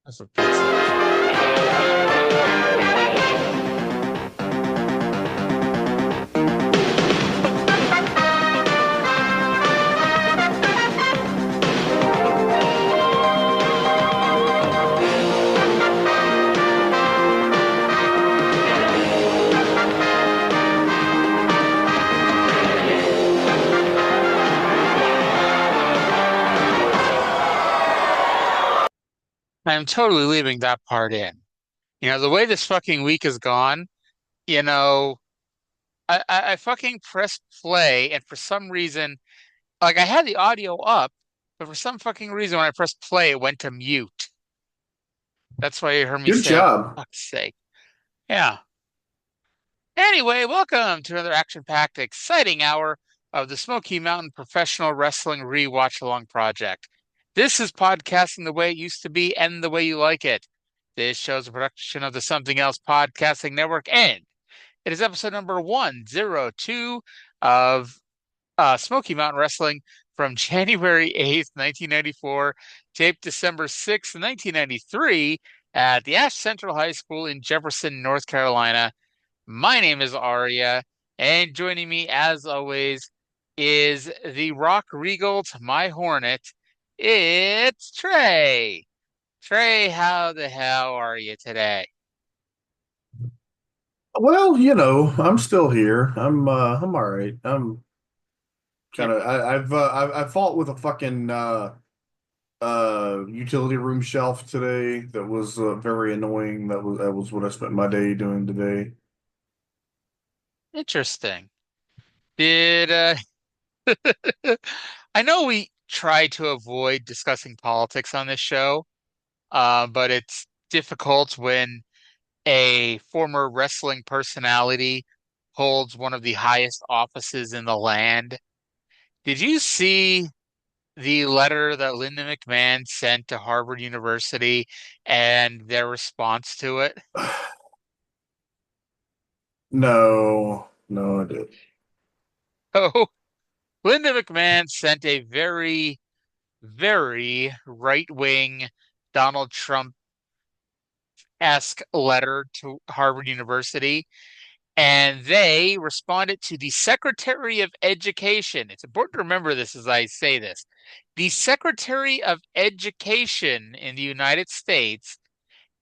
That's a pizza. I'm totally leaving that part in. The way this fucking week has gone, you know, I fucking pressed play, and for some reason, like I had the audio up, but for some fucking reason, when I pressed play, it went to mute. That's why you heard me Good say, "Oh, job. for fuck's sake." Yeah. Anyway, welcome to another action-packed, exciting hour of the Smoky Mountain Professional Wrestling Rewatch Along Project. This is podcasting the way it used to be and the way you like it. This show is a production of the Something Else Podcasting Network, and it is episode number 102 of Smoky Mountain Wrestling from January 8th, 1994, taped December 6th, 1993, at the Ash Central High School in Jefferson, North Carolina. My name is Arya, and joining me, as always, is the Rock Regal to my Hornet. It's Trae. Trae, how the hell are you today? Well, I'm still here. I'm all right. I'm You, kind of I've fought with a fucking utility room shelf today that was very annoying. That was what I spent my day doing today. interesting. Did I know we try to avoid discussing politics on this show, but it's difficult when a former wrestling personality holds one of the highest offices in the land. Did you see the letter that Linda McMahon sent to Harvard University and their response to it? No, no, I did. Oh, Linda McMahon sent a very, very right-wing Donald Trump-esque letter to Harvard University, and they responded to the Secretary of Education. It's important to remember this as I say this. The Secretary of Education in the United States,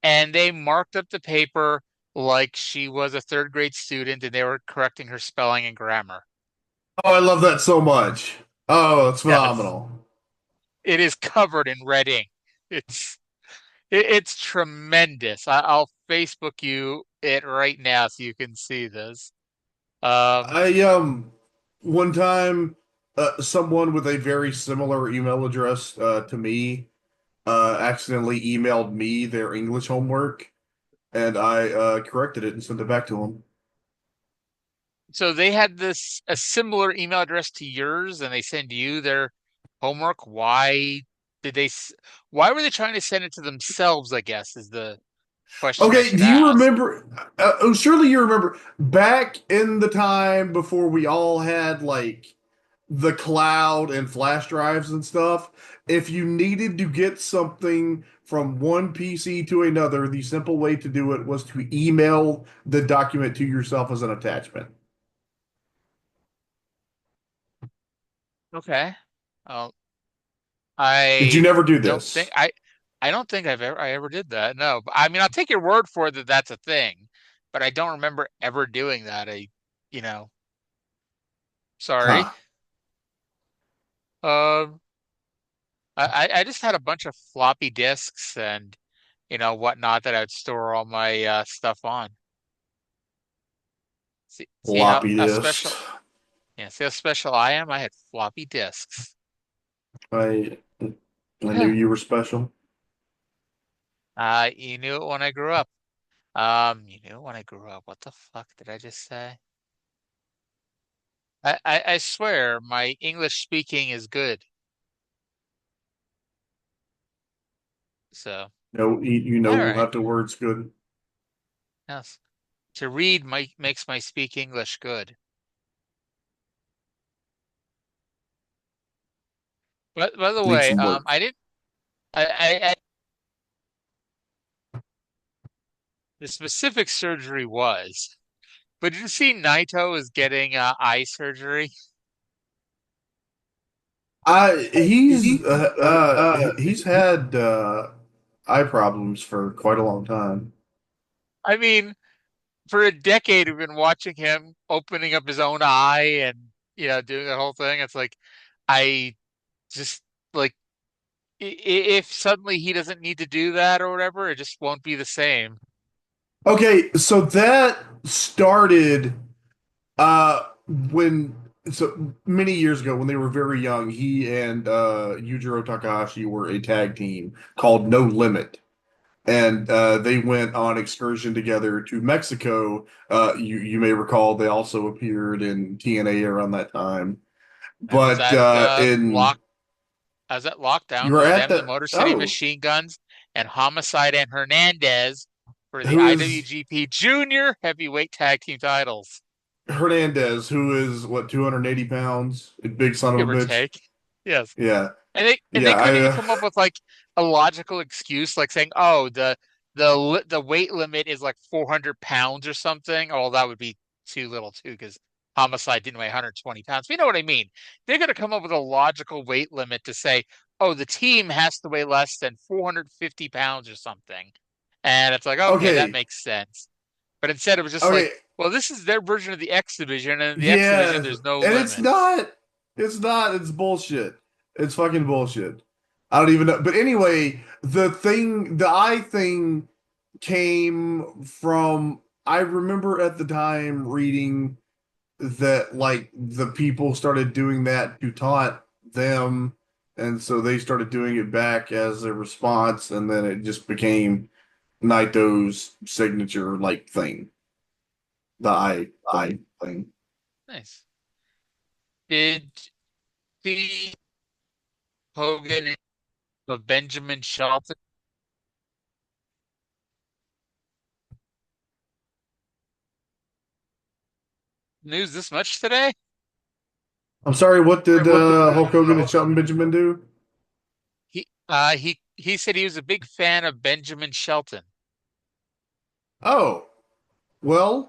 and they marked up the paper like she was a third grade student and they were correcting her spelling and grammar. Oh, I love that so much. Oh, it's Yes, phenomenal. it is covered in red ink. It's it's tremendous. I'll Facebook you it right now so you can see this. Um, I one time someone with a very similar email address to me accidentally emailed me their English homework, and I corrected it and sent it back to them. so they had this a similar email address to yours, and they send you their homework. Did they? Why were they trying to send it to themselves? I guess is the question I Okay, should do you ask. remember? Surely you remember back in the time before we all had like the cloud and flash drives and stuff. If you needed to get something from one PC to another, the simple way to do it was to email the document to yourself as an attachment. Okay. Well, Did you I never do don't think this? I don't think I ever did that. No, but I mean I'll take your word for it that that's a thing, but I don't remember ever doing that. You know, sorry. Huh. Um, I just had a bunch of floppy disks and whatnot that I would store all my stuff on. See Floppy how disks. special, yeah, see how special I am? I had floppy disks. I knew you were special. You knew it when I grew up. You knew it when I grew up. What the fuck did I just say? I swear my English speaking is good. So, No, you all know right. how to words good. Yes. To read makes my speak English good. But by the Need way, some work. I didn't I the specific surgery was. But did you see Naito is getting eye surgery? He's had eye problems for quite a long time. I mean, for a decade we've been watching him opening up his own eye and doing the whole thing. It's like I just like if suddenly he doesn't need to do that or whatever, it just won't be the same. Okay, so that started uh when so many years ago when they were very young, he and Yujiro Takahashi were a tag team called No Limit. And they went on excursion together to Mexico. You may recall they also appeared in TNA around that time. I was But at in I was at lockdown you were with at them, the the Motor City oh, Machine Guns, and Homicide and Hernandez for the who is IWGP Junior Heavyweight Tag Team titles, Hernandez, who is what 280 pounds, a big son of a give or bitch. take. Yes. Yeah, And they yeah. couldn't even come up with like a logical excuse, like saying, "Oh, the weight limit is like 400 pounds or something." Oh, that would be too little too, because Homicide didn't weigh 120 pounds. You know what I mean? They're going to come up with a logical weight limit to say, "Oh, the team has to weigh less than 450 pounds or something," and it's like, okay, that Okay, makes sense. But instead, it was just like, okay. well, this is their version of the X division, and in the X division, Yeah, there's no and it's limits. not. It's not. It's bullshit. It's fucking bullshit. I don't even know. But anyway, the eye thing came from. I remember at the time reading that like the people started doing that to taunt them, and so they started doing it back as a response, and then it just became Naito's signature like thing, the eye thing. Nice. Did the Hogan of Benjamin Shelton news this much today? I'm sorry, what Right, did what did Hulk Hogan and Shelton Benjamin do? he said he was a big fan of Benjamin Shelton. Oh, well,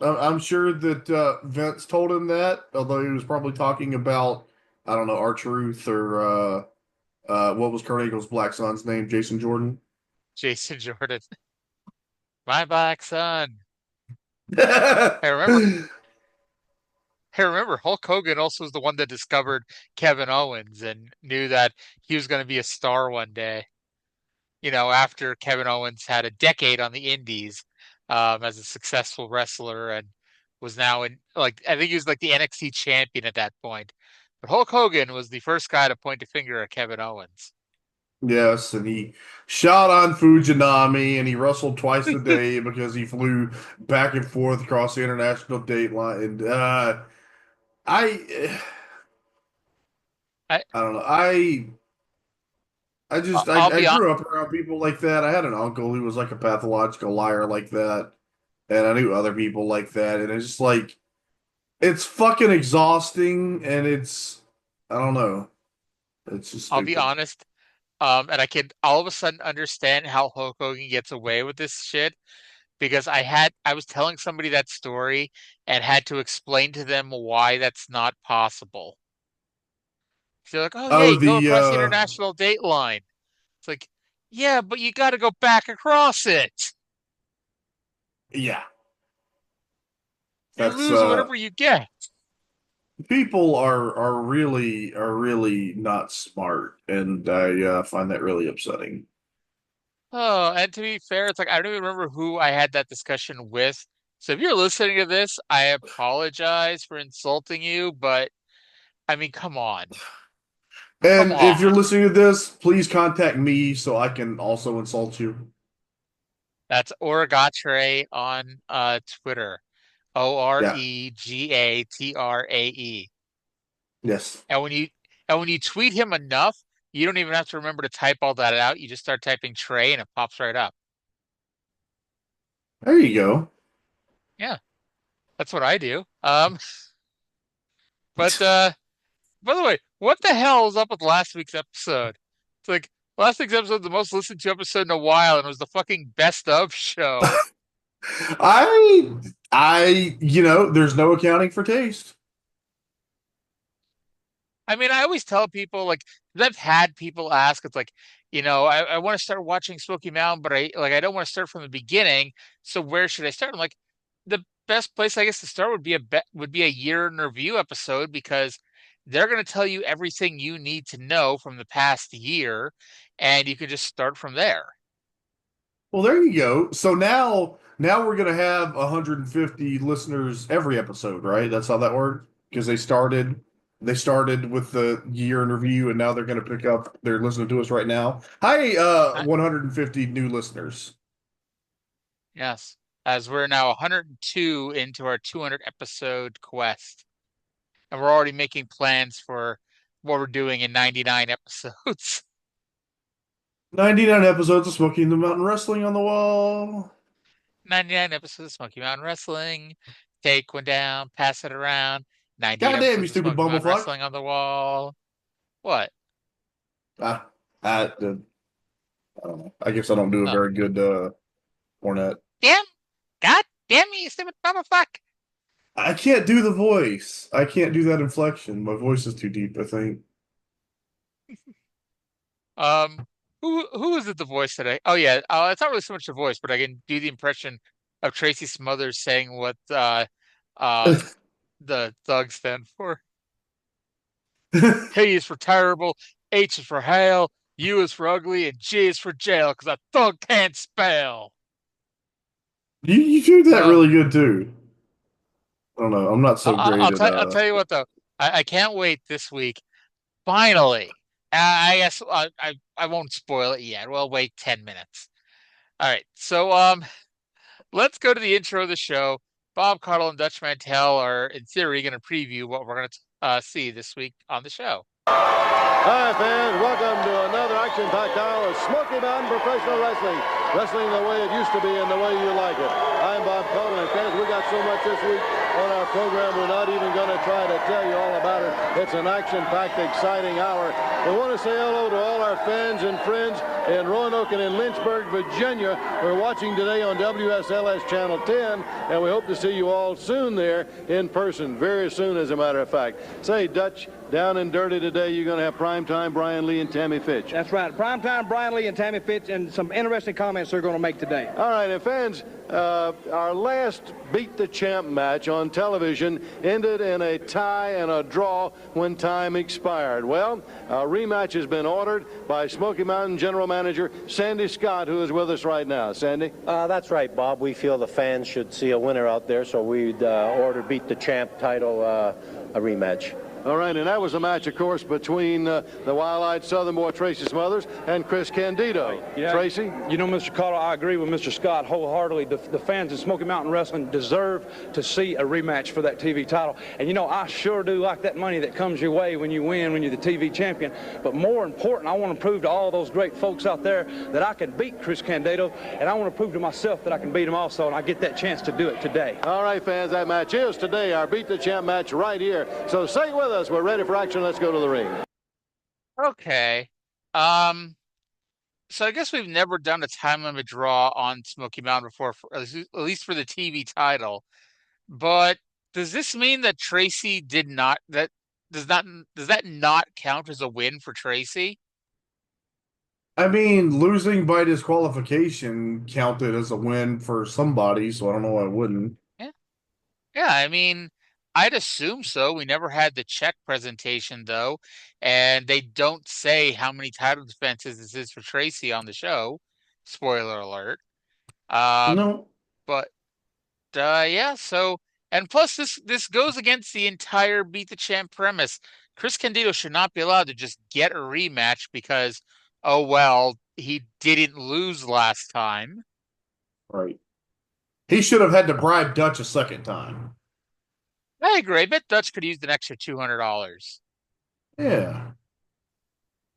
I'm sure that Vince told him that, although he was probably talking about, I don't know, R-Truth or what was Kurt Angle's black son's name? Jason Jordan. Jason Jordan, my black son. I remember I remember Hulk Hogan also was the one that discovered Kevin Owens and knew that he was going to be a star one day. After Kevin Owens had a decade on the Indies as a successful wrestler and was now in, like, I think he was like the NXT champion at that point. But Hulk Hogan was the first guy to point a finger at Kevin Owens. Yes, and he shot on Fujinami, and he wrestled twice a day because he flew back and forth across the international date line. And I, I I don't know. I just I'll I be on. grew up around people like that. I had an uncle who was like a pathological liar like that, and I knew other people like that, and it's just like it's fucking exhausting, and it's I don't know, it's just I'll be stupid. honest. And I can all of a sudden understand how Hulk Hogan gets away with this shit because I was telling somebody that story and had to explain to them why that's not possible. So they're like, oh yeah, Oh, you can go across the international date line. It's like, yeah, but you got to go back across it. yeah, You that's lose whatever you get. people are really not smart, and I find that really upsetting. Oh, and to be fair, it's like I don't even remember who I had that discussion with. So if you're listening to this, I apologize for insulting you, but I mean, come on. Come And if you're on. listening to this, please contact me so I can also insult you. That's Origatre on Twitter. Yeah, Oregatrae. yes, And when you tweet him enough, you don't even have to remember to type all that out. You just start typing Trae and it pops right up. there you go. Yeah, that's what I do. But by the way, what the hell is up with last week's episode? It's like Last week's episode was the most listened to episode in a while, and it was the fucking best of show. I, there's no accounting for taste. I mean, I always tell people like 'cause I've had people ask, it's like, I want to start watching Smoky Mountain, but I don't want to start from the beginning. So where should I start? I'm like, the best place I guess to start would be a year in review episode because they're going to tell you everything you need to know from the past year, and you can just start from there. Well, there you go. So now we're gonna have 150 listeners every episode, right? That's how that worked. Because they started with the year in review, and now they're gonna pick up. They're listening to us right now. Hi, Uh, 150 new listeners. yes, as we're now 102 into our 200 episode quest, and we're already making plans for what we're doing in 99 episodes. 99 episodes of Smoky Mountain Wrestling on the wall. 99 episodes of Smoky Mountain Wrestling. Take one down, pass it around. 98 Goddamn, you episodes of stupid Smoky Mountain bumblefuck. Wrestling on the wall. What? Ah, I, I don't know. I guess I don't do a Oh, very good Ornette. damn. God damn you stupid bumblefuck. I can't do the voice. I can't do that inflection. My voice is too deep, I think. Um, who is it the voice today? Oh yeah, it's not really so much the voice, but I can do the impression of Tracy Smothers saying what the thugs stand for. T is for terrible, H is for hell, U is for ugly, and G is for jail because a thug can't spell. You do that Uh, really good too. I don't know. I'm not so great at I'll tell you what though, I can't wait this week. Finally, I guess I won't spoil it yet. We'll wait 10 minutes. All right, so let's go to the intro of the show. Bob Caudle and Dutch Mantel are, in theory, going to preview what we're going to see this week on the show. Hi, fans. Welcome to another action-packed hour of Smoky Mountain Professional Wrestling. Wrestling the way it used to be and the way you like it. I'm Bob Caudle, and fans, we got so much this week on our program, we're not even going to try to tell you all about it. It's an action-packed, exciting hour. We want to say hello to all our fans and friends in Roanoke and in Lynchburg, Virginia. We're watching today on WSLS Channel 10, and we hope to see you all soon there in person, very soon, as a matter of fact. Say, Dutch, down and dirty today, you're going to have Primetime Brian Lee and Tammy Fitch. That's right. Primetime Brian Lee and Tammy Fitch, and some interesting comments they're going to make today. All right, and fans, our last Beat the Champ match on television ended in a tie and a draw when time expired. Well, a rematch has been ordered by Smoky Mountain General Manager Sandy Scott, who is with us right now. Sandy? That's right, Bob. We feel the fans should see a winner out there, so we'd order Beat the Champ title a rematch. All right, and that was a match, of course, between the wild-eyed Southern boy Tracy Smothers and Chris Candido. Yeah. Tracy? You know, Mr. Caudle, I agree with Mr. Scott wholeheartedly. The fans of Smoky Mountain Wrestling deserve to see a rematch for that TV title. And, you know, I sure do like that money that comes your way when you win, when you're the TV champion. But more important, I want to prove to all those great folks out there that I can beat Chris Candido, and I want to prove to myself that I can beat him also, and I get that chance to do it today. All right, fans, that match is today, our Beat the Champ match right here. So stay with us. We're ready for action. Let's go to the ring. Okay. So I guess we've never done a time limit draw on Smoky Mountain before, at least for the TV title. But does this mean that Tracy did not that does that not count as a win for Tracy? I mean, losing by disqualification counted as a win for somebody, so I don't know why I wouldn't. Yeah. Yeah, I mean, I'd assume so. We never had the check presentation though, and they don't say how many title defenses this is for Tracy on the show. Spoiler alert. Um, No, but yeah, so and plus this goes against the entire Beat the Champ premise. Chris Candido should not be allowed to just get a rematch because, oh well, he didn't lose last time. right. He should have had to bribe Dutch a second time. I agree. I bet Dutch could use an extra $200. Yeah.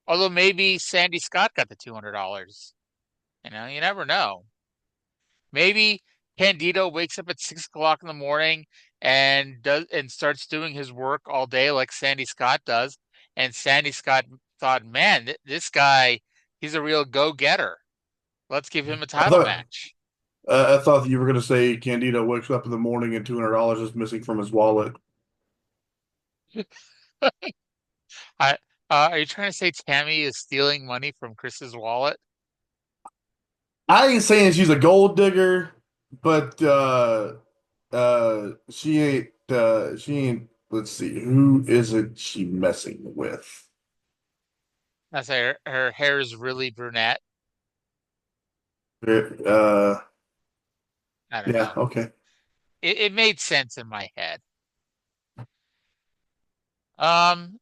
Although maybe Sandy Scott got the $200. You never know. Maybe Candido wakes up at 6 o'clock in the morning and starts doing his work all day like Sandy Scott does. And Sandy Scott thought, man, this guy, He's a real go-getter. Let's give him a I title thought match. I thought that you were going to say Candido wakes up in the morning and $200 is missing from his wallet. I are you trying to say Tammy is stealing money from Chris's wallet? I ain't saying she's a gold digger, but she ain't let's see, who isn't she messing with? I say her hair is really brunette. Uh I don't yeah, know. okay. It made sense in my head.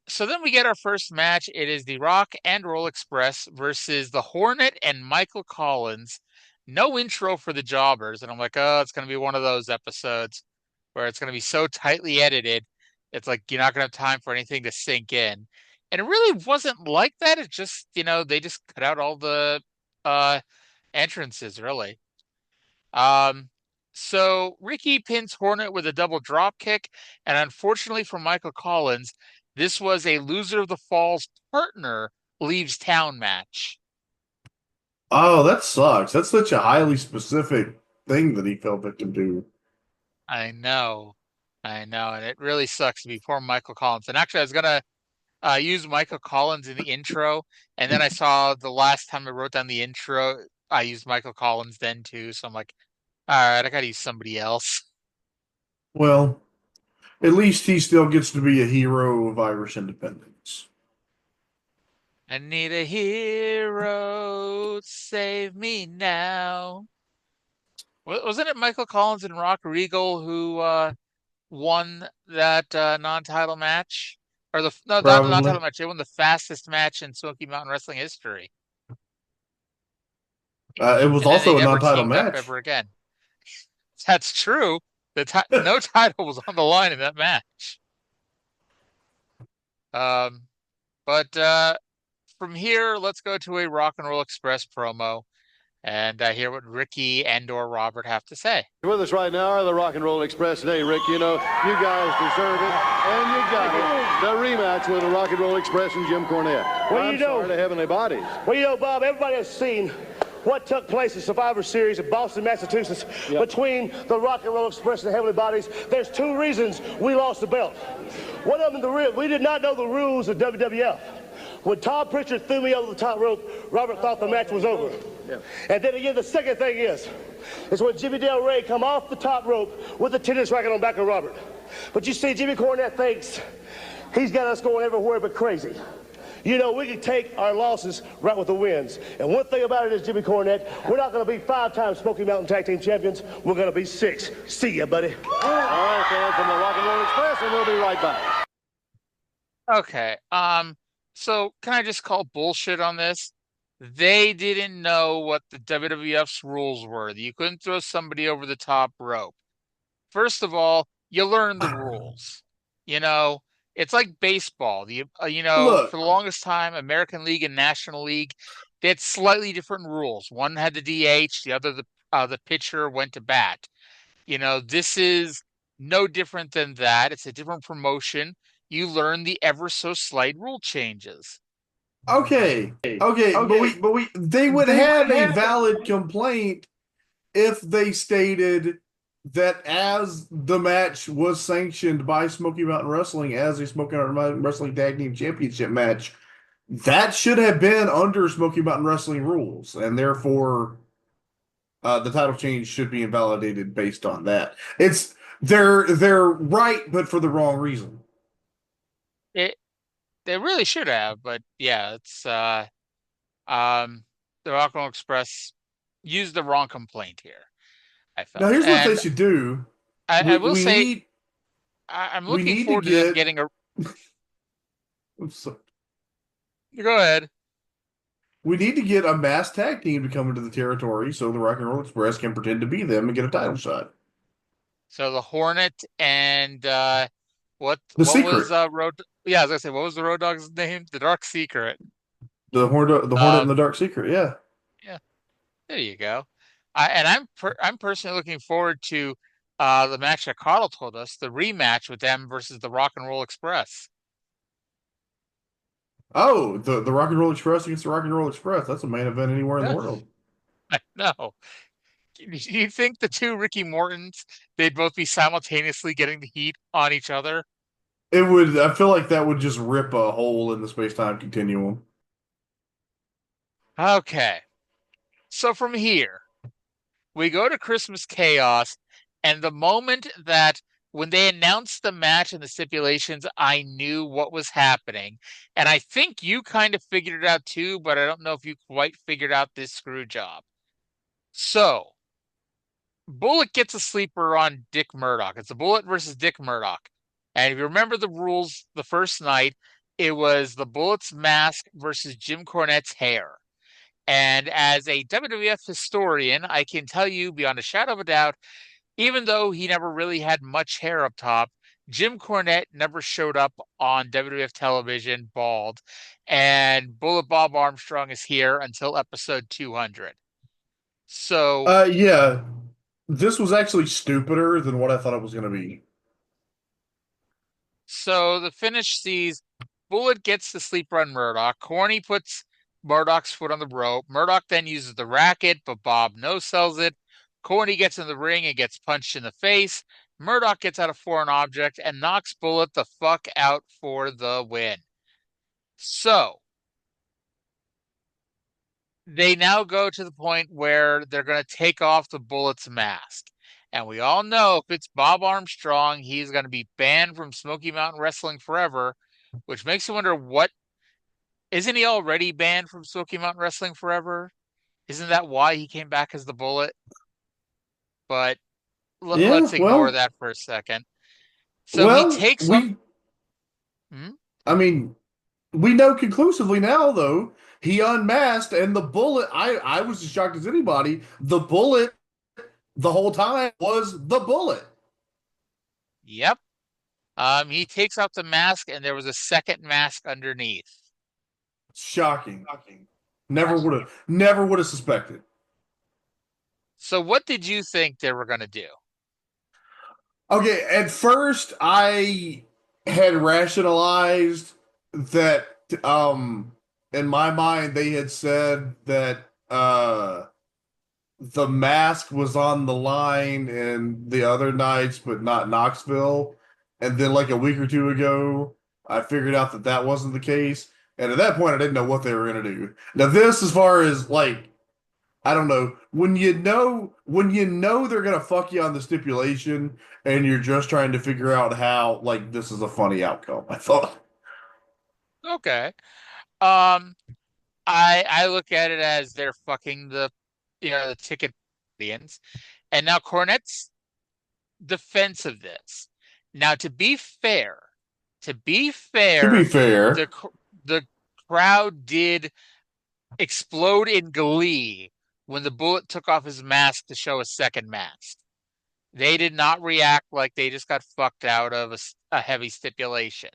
So then we get our first match. It is the Rock and Roll Express versus the Hornet and Michael Collins. No intro for the jobbers, and I'm like, oh, it's gonna be one of those episodes where it's gonna be so tightly edited, it's like you're not gonna have time for anything to sink in. And it really wasn't like that. It just, they just cut out all the uh entrances, really. Um, so Ricky pins Hornet with a double drop kick, and unfortunately for Michael Collins, this was a loser of the Falls partner leaves town match. Oh, that sucks. That's such a highly specific thing that he fell victim to. I know, and it really sucks to be poor Michael Collins. And actually, I was gonna use Michael Collins in the intro, and then I saw the last time I wrote down the intro, I used Michael Collins then too. So I'm like, all right, I gotta use somebody else. Well, at least he still gets to be a hero of Irish independence. I need a hero, save me now. Wasn't it Michael Collins and Rock Regal who won that non-title match? Or the no, not the Probably. non-title match. They won the fastest match in Smoky Mountain Wrestling history, It was and then they also a never non-title teamed up match. ever again. That's true. No title was on the line in that match. Um, but from here, let's go to a Rock and Roll Express promo and hear what Ricky and/or Robert have to say. With us right now are the Rock and Roll Express today, Rick. You know, you guys deserve it, and you got it. The rematch with the Rock and Roll Express and Jim Cornette. Well, I'm sorry to Heavenly Bodies. Well, you know, Bob, everybody has seen what took place in Survivor Series in Boston, Massachusetts, between the Rock and Roll Express and the Heavenly Bodies. There's two reasons we lost the belt. One of them, we did not know the rules of WWF. When Tom Pritchard threw me over the top rope, Robert thought the match was over. Yeah. And then again, the second thing is when Jimmy Del Rey come off the top rope with the tennis racket on back of Robert. But you see, Jimmy Cornette thinks he's got us going everywhere but crazy. You know, we can take our losses right with the wins. And one thing about it is, Jimmy Cornette, we're not going to be 5-time Smoky Mountain Tag Team Champions. We're going to be 6. See ya, buddy. All right, fans from the Rock and Roll Express, and we'll be right back. Okay. So can I just call bullshit on this? They didn't know what the WWF's rules were. You couldn't throw somebody over the top rope. First of all, you learn the rules. It's like baseball. For Look, the longest time, American League and National League, they had slightly different rules. One had the DH, the other the pitcher went to bat. This is no different than that. It's a different promotion. You learn the ever so slight rule changes. okay, but they would have a valid complaint if they stated that as the match was sanctioned by Smoky Mountain Wrestling as a Smoky Mountain Wrestling Tag Team Championship match, that should have been under Smoky Mountain Wrestling rules, and therefore the title change should be invalidated based on that. They're right, but for the wrong reason. They really should have, but yeah, it's the Rock and Roll Express used the wrong complaint here, I Now, felt. here's what they And should do. I will We say need I'm we looking need to forward to them get. getting a I'm sorry. go ahead. We need to get a mass tag team to come into the territory so the Rock and Roll Express can pretend to be them and get a title shot. So the Hornet and what The what Secret. was Road yeah, I was gonna say what was the Road Dog's name? The Dark Secret. The Hornet Uh and the Dark Secret, yeah. yeah, there you go. I'm personally looking forward to the match that Carl told us, the rematch with them versus the Rock and Roll Express. Oh, the Rock and Roll Express against the Rock and Roll Express. That's a main event anywhere in the No, world. no. You think the two Ricky Mortons, they'd both be simultaneously getting the heat on each other? It would. I feel like that would just rip a hole in the space-time continuum. Okay. So from here, we go to Christmas Chaos, and the moment that when they announced the match and the stipulations, I knew what was happening. And I think you kind of figured it out too, but I don't know if you quite figured out this screw job. So, Bullet gets a sleeper on Dick Murdoch. It's a Bullet versus Dick Murdoch. And if you remember the rules the first night, it was the Bullet's mask versus Jim Cornette's hair. And as a WWF historian, I can tell you beyond a shadow of a doubt, even though he never really had much hair up top, Jim Cornette never showed up on WWF television bald, and Bullet Bob Armstrong is here until episode 200. So, Yeah, this was actually stupider than what I thought it was going to be. so the finish sees Bullet gets the sleeper on Murdoch. Corny puts Murdoch's foot on the rope. Murdoch then uses the racket, but Bob no sells it. Corny gets in the ring and gets punched in the face. Murdoch gets out a foreign object and knocks Bullet the fuck out for the win. So they now go to the point where they're going to take off the Bullet's mask. And we all know if it's Bob Armstrong, he's going to be banned from Smoky Mountain Wrestling forever, which makes you wonder what isn't he already banned from Smoky Mountain Wrestling forever? Isn't that why he came back as the Bullet? But Yeah, let's ignore that for a second. So he well, takes off. we. Hmm? I mean, we know conclusively now, though. He unmasked, and the Bullet. I was as shocked as anybody. The Bullet, the whole time, was the Bullet. Yep. He takes off the mask, and there was a second mask underneath. Shocking. Never would have suspected. So what did you think they were going to do? Okay, at first I had rationalized that in my mind they had said that the mask was on the line in the other nights but not Knoxville. And then like a week or two ago, I figured out that that wasn't the case. And at that point I didn't know what they were going to do. Now this as far as like I don't know. When you know they're gonna fuck you on the stipulation and you're just trying to figure out how like this is a funny outcome, I thought. Okay. Um, I look at it as they're fucking the ticket audience. And now Cornette's defense of this. Now to be To be fair, fair, the the crowd did explode in glee when the Bullet took off his mask to show a second mask. They did not react like they just got fucked out of a heavy stipulation.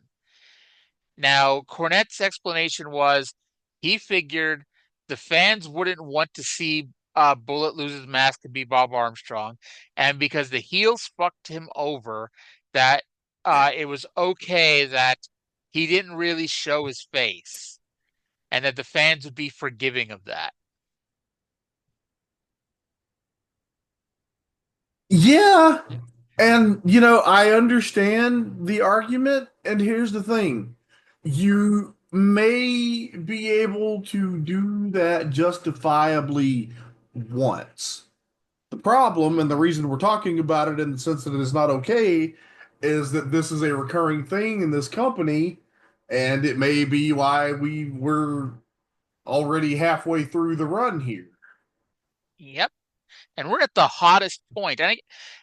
Now, Cornette's explanation was he figured the fans wouldn't want to see Bullet lose his mask to be Bob Armstrong, and because the heels fucked him over, that it was okay that he didn't really show his face, and that the fans would be forgiving of that. yeah. And I understand the argument, and here's the thing. You may be able to do that justifiably once. The problem, and the reason we're talking about it in the sense that it is not okay, is that this is a recurring thing in this company, and it may be why we were already halfway through the run here. Yep. And we're at the hottest point. And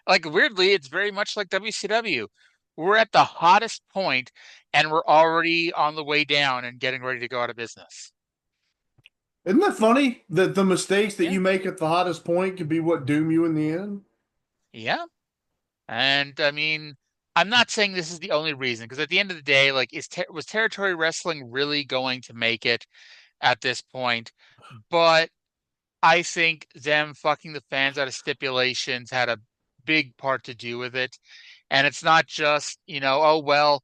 like weirdly, it's very much like WCW. We're at the hottest point, and we're already on the way down and getting ready to go out of business. Isn't that funny that the mistakes that Yeah, you make at the hottest point could be what doom you in the end? yeah. And I mean, I'm not saying this is the only reason, because at the end of the day, like, was territory wrestling really going to make it at this point? But I think them fucking the fans out of stipulations had a big part to do with it. And it's not just, oh, well,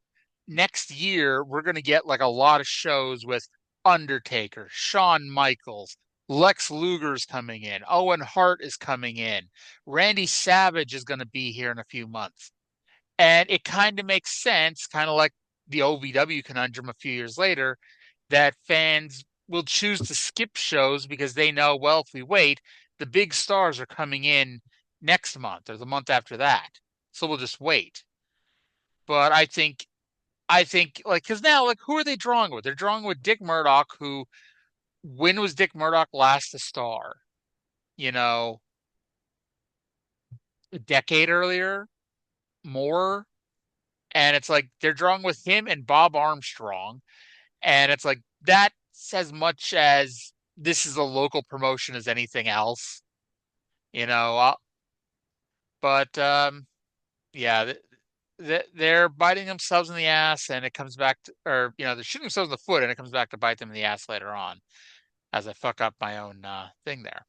next year we're going to get like a lot of shows with Undertaker, Shawn Michaels, Lex Luger's coming in, Owen Hart is coming in, Randy Savage is going to be here in a few months. And it kind of makes sense, kind of like the OVW conundrum a few years later, that fans will choose to skip shows because they know, well, if we wait, the big stars are coming in next month or the month after that. So we'll just wait. But I think like because now like who are they drawing with? They're drawing with Dick Murdoch, who when was Dick Murdoch last a star? You know, a decade earlier, more. And it's like they're drawing with him and Bob Armstrong. And it's like that's as much as this is a local promotion as anything else, you know. But yeah, they're biting themselves in the ass, and it comes back to, or they're shooting themselves in the foot, and it comes back to bite them in the ass later on, as I fuck up my own thing there.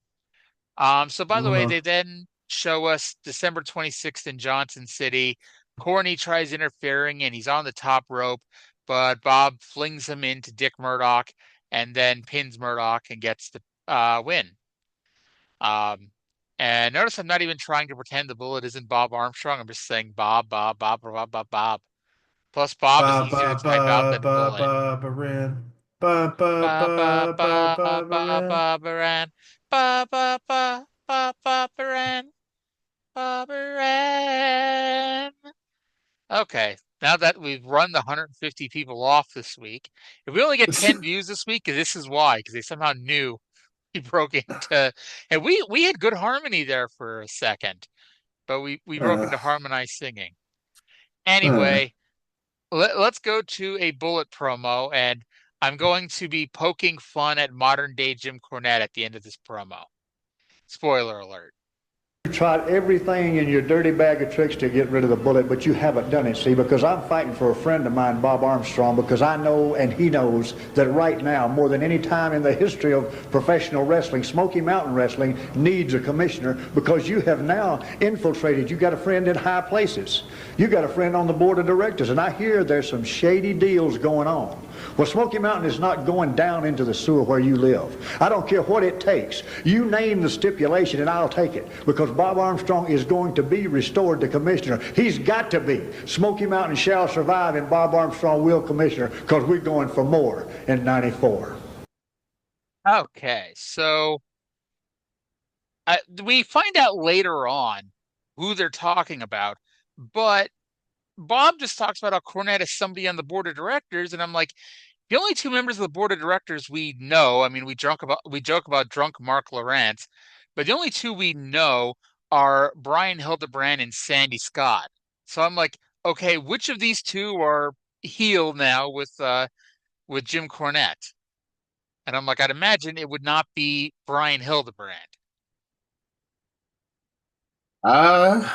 So by the way, Uh, they then show us December 26th in Johnson City. Corny tries interfering, and he's on the top rope, but Bob flings him into Dick Murdoch and then pins Murdoch and gets the win. Um, and notice I'm not even trying to pretend the bullet isn't Bob Armstrong. I'm just saying Bob, Bob, Bob, Bob, Bob, Bob. Plus, Bob is ba easier ba to type out ba than ba bullet. ba ba ran. Ba ba Ba ba ba ba ba ba ba ba ran. ba baran. Ba ba ba ba ba baran. Ba baran. Okay, now that we've run the 150 people off this week, if we only get 10 views this week, this is why, because they somehow knew we broke into, and we had good harmony there for a second, but we broke Uh, into harmonized singing. uh. Anyway, let's go to a bullet promo, and I'm going to be poking fun at modern day Jim Cornette at the end of this promo. Spoiler alert. You tried everything in your dirty bag of tricks to get rid of the bullet, but you haven't done it, see, because I'm fighting for a friend of mine, Bob Armstrong, because I know and he knows that right now, more than any time in the history of professional wrestling, Smoky Mountain Wrestling needs a commissioner because you have now infiltrated. You got a friend in high places. You got a friend on the board of directors, and I hear there's some shady deals going on. Well, Smoky Mountain is not going down into the sewer where you live. I don't care what it takes. You name the stipulation and I'll take it because Bob Armstrong is going to be restored to commissioner. He's got to be. Smoky Mountain shall survive and Bob Armstrong will commissioner because we're going for more in 94. Okay, so we find out later on who they're talking about, but Bob just talks about how Cornette is somebody on the board of directors, and I'm like, the only two members of the board of directors we know, I mean, we joke about drunk Mark Lawrence, but the only two we know are Brian Hildebrand and Sandy Scott. So I'm like, okay, which of these two are healed now with Jim Cornette? And I'm like, I'd imagine it would not be Brian Hildebrand. Uh,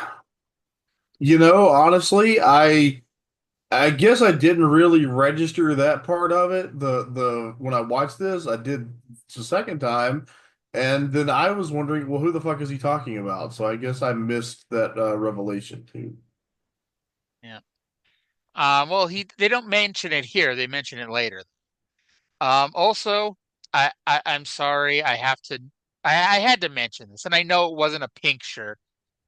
honestly, I guess I didn't really register that part of it. The when I watched this, I did the second time, and then I was wondering, well, who the fuck is he talking about? So I guess I missed that revelation too. Yeah. Well, they don't mention it here. They mention it later. Also, I'm sorry. I had to mention this, and I know it wasn't a pink shirt,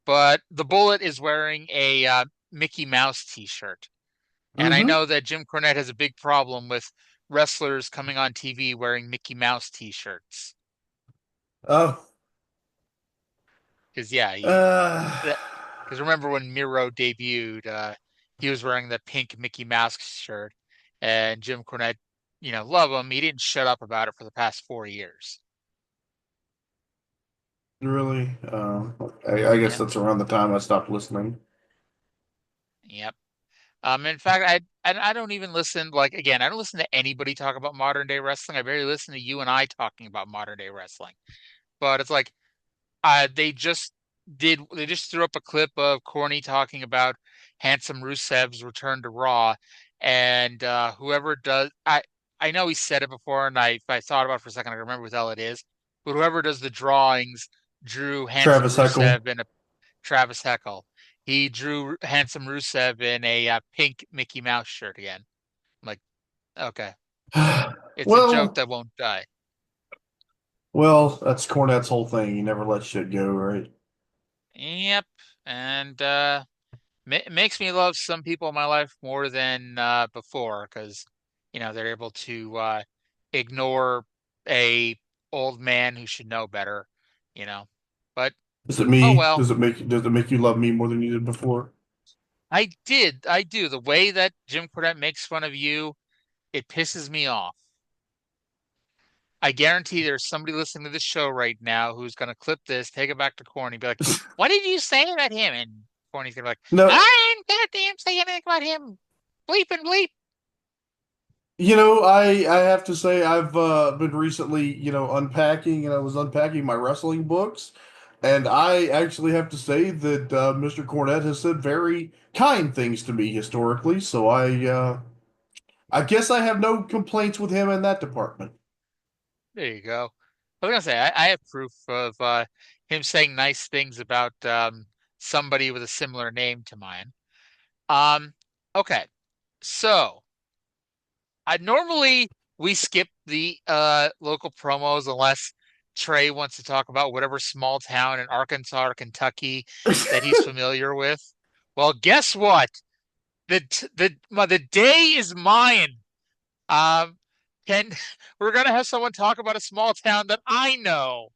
but the Bullet is wearing a Mickey Mouse t-shirt. And I Mm-hmm. know that Jim Cornette has a big problem with wrestlers coming on TV wearing Mickey Mouse t-shirts. Oh, Because yeah, uh, because remember when Miro debuted, he was wearing the pink Mickey Mouse shirt, and Jim Cornette, love him. He didn't shut up about it for the past 4 years. really? I guess Yep, that's around the time I stopped listening. yep. In fact, I don't even listen. Like again, I don't listen to anybody talk about modern day wrestling. I barely listen to you and I talking about modern day wrestling. But it's like they just threw up a clip of Corny talking about Handsome Rusev's return to Raw, and whoever does I know he said it before, and if I thought about it for a second, I remember who the hell it is. But whoever does the drawings drew Handsome Travis Heckle. Rusev and a Travis Heckle. he drew handsome Rusev in a pink Mickey Mouse shirt again. I'm like, okay, it's a joke Well, that won't die. well, that's Cornette's whole thing. He never let shit go, right? Yep, and it makes me love some people in my life more than before because they're able to ignore a old man who should know better, you know. But Is it oh me? well. Does it make you love me more than you did before? I do. The way that Jim Cornette makes fun of you, it pisses me off. I guarantee there's somebody listening to this show right now who's going to clip this, take it back to Corny, be like, "What did you say about him?" And Corny's going to be like, No, "I ain't goddamn say anything about him. Bleep and bleep." I have to say I've been recently, unpacking, and I was unpacking my wrestling books, and I actually have to say that Mr. Cornette has said very kind things to me historically, so I guess I have no complaints with him in that department. There you go. I was gonna say I have proof of him saying nice things about somebody with a similar name to mine. Um, okay, so I normally we skip the local promos unless Trae wants to talk about whatever small town in Arkansas or Kentucky that he's familiar with. Well, guess what? The day is mine. Um, can we're gonna have someone talk about a small town that I know.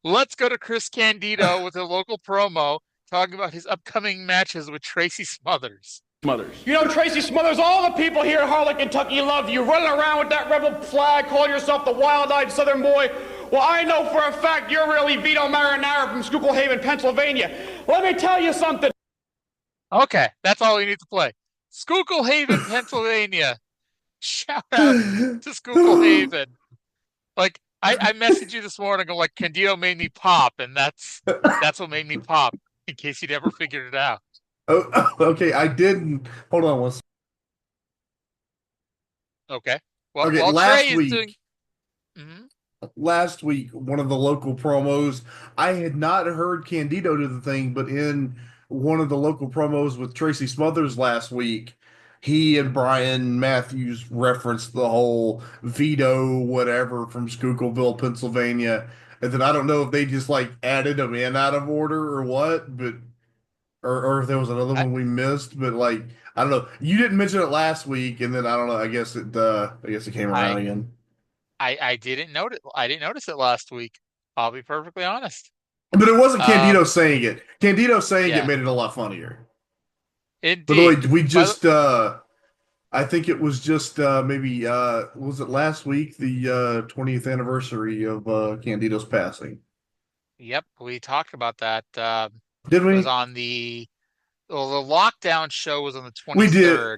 Let's go to Chris Candido with a local promo talking about his upcoming matches with Tracy Smothers. Smothers. You know, Tracy Smothers, all the people here in Harlan, Kentucky love you. Running around with that rebel flag, calling yourself the wild-eyed Southern boy. Well, I know for a fact you're really Vito Marinara from Schuylkill Haven, Pennsylvania. Let me tell you something. Okay, that's all we need to play. Schuylkill Haven, Pennsylvania. Shout out to Schuylkill Haven. Like I messaged you this morning, I'm like, Candido made me pop, and that's what made me pop, in case you'd ever figured it out. Oh, okay, I didn't. Hold on one second. Okay. Well, Okay, while Trae is doing. Mhm. last week, one of the local promos, I had not heard Candido do the thing, but in one of the local promos with Tracy Smothers last week, he and Brian Matthews referenced the whole Vito whatever from Schuylkillville, Pennsylvania. And then I don't know if they just like added them in out of order or what, but or if there was another I, one we missed, but like I don't know. You didn't mention it last week, and then I don't know. I guess it came around I again. I didn't notice. I didn't notice it last week. I'll be perfectly honest. But it wasn't Candido Um, saying it. Candido saying it yeah, made it a lot funnier. By the way, indeed. we By the, just I think it was just maybe was it last week the 20th anniversary of Candido's passing. yep, we talked about that. Did It was we? on the lockdown show was on the We did. 23rd,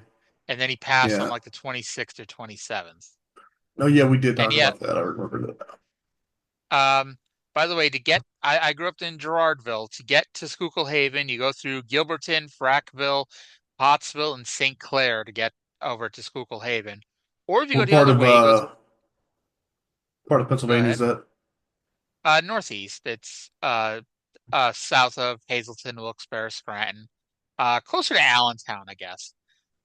and then he passed on Yeah. like the 26th or 27th. Oh yeah, we did And talk yet, about that. I remember that. um, by the way, I grew up in Girardville. To get to Schuylkill Haven, you go through Gilberton, Frackville, Pottsville, and St. Clair to get over to Schuylkill Haven. Or if you go What the other way, you go through, part of go Pennsylvania is ahead. that? Northeast. It's south of Hazleton, Wilkes-Barre, Scranton, closer to Allentown, I guess.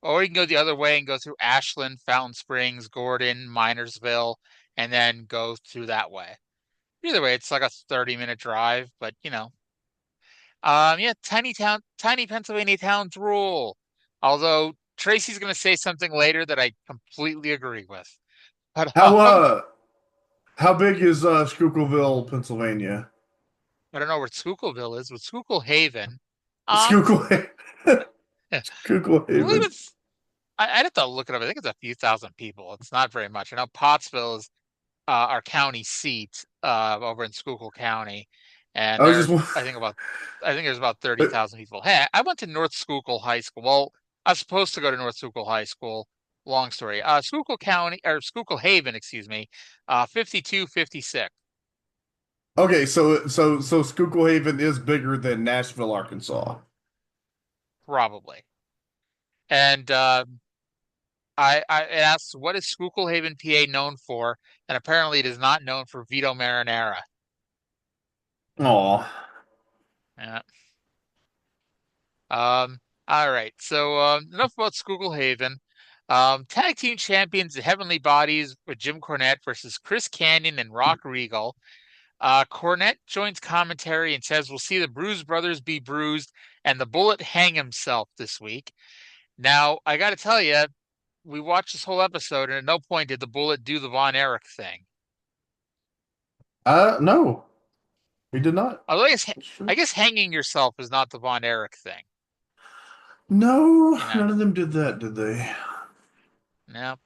Or you can go the other way and go through Ashland, Fountain Springs, Gordon, Minersville, and then go through that way. Either way, it's like a 30-minute drive, but yeah, tiny town, tiny Pennsylvania towns rule. Although Tracy's going to say something later that I completely agree with. But How uh how big is Schuylkillville, Pennsylvania? I don't know where Schuylkillville is, but Schuylkill Haven. Um, Schuylkill I Schuylkill believe Haven. I'd have to look it up. I think it's a few thousand people. It's not very much. I know Pottsville is our county seat over in Schuylkill County, and I was just I think there's about 30,000 people. Hey, I went to North Schuylkill High School. Well, I was supposed to go to North Schuylkill High School. Long story. Schuylkill County or Schuylkill Haven, excuse me, 5256 okay, so Schuylkill Haven is bigger than Nashville, Arkansas. probably. And I asked, what is Schuylkill Haven, PA known for? And apparently it is not known for Vito Marinara. Aw. Yeah. All right. So enough about Skooglehaven. Tag team champions, the Heavenly Bodies with Jim Cornette versus Chris Kanyon and Rock Regal. Cornette joins commentary and says we'll see the Bruise Brothers be bruised and the Bullet hang himself this week. Now, I got to tell you, we watched this whole episode, and at no point did the Bullet do the Von Erich thing. No, he did not. Although I guess hanging yourself is not the Von Erich thing. No, none of them did that, did they? Nope.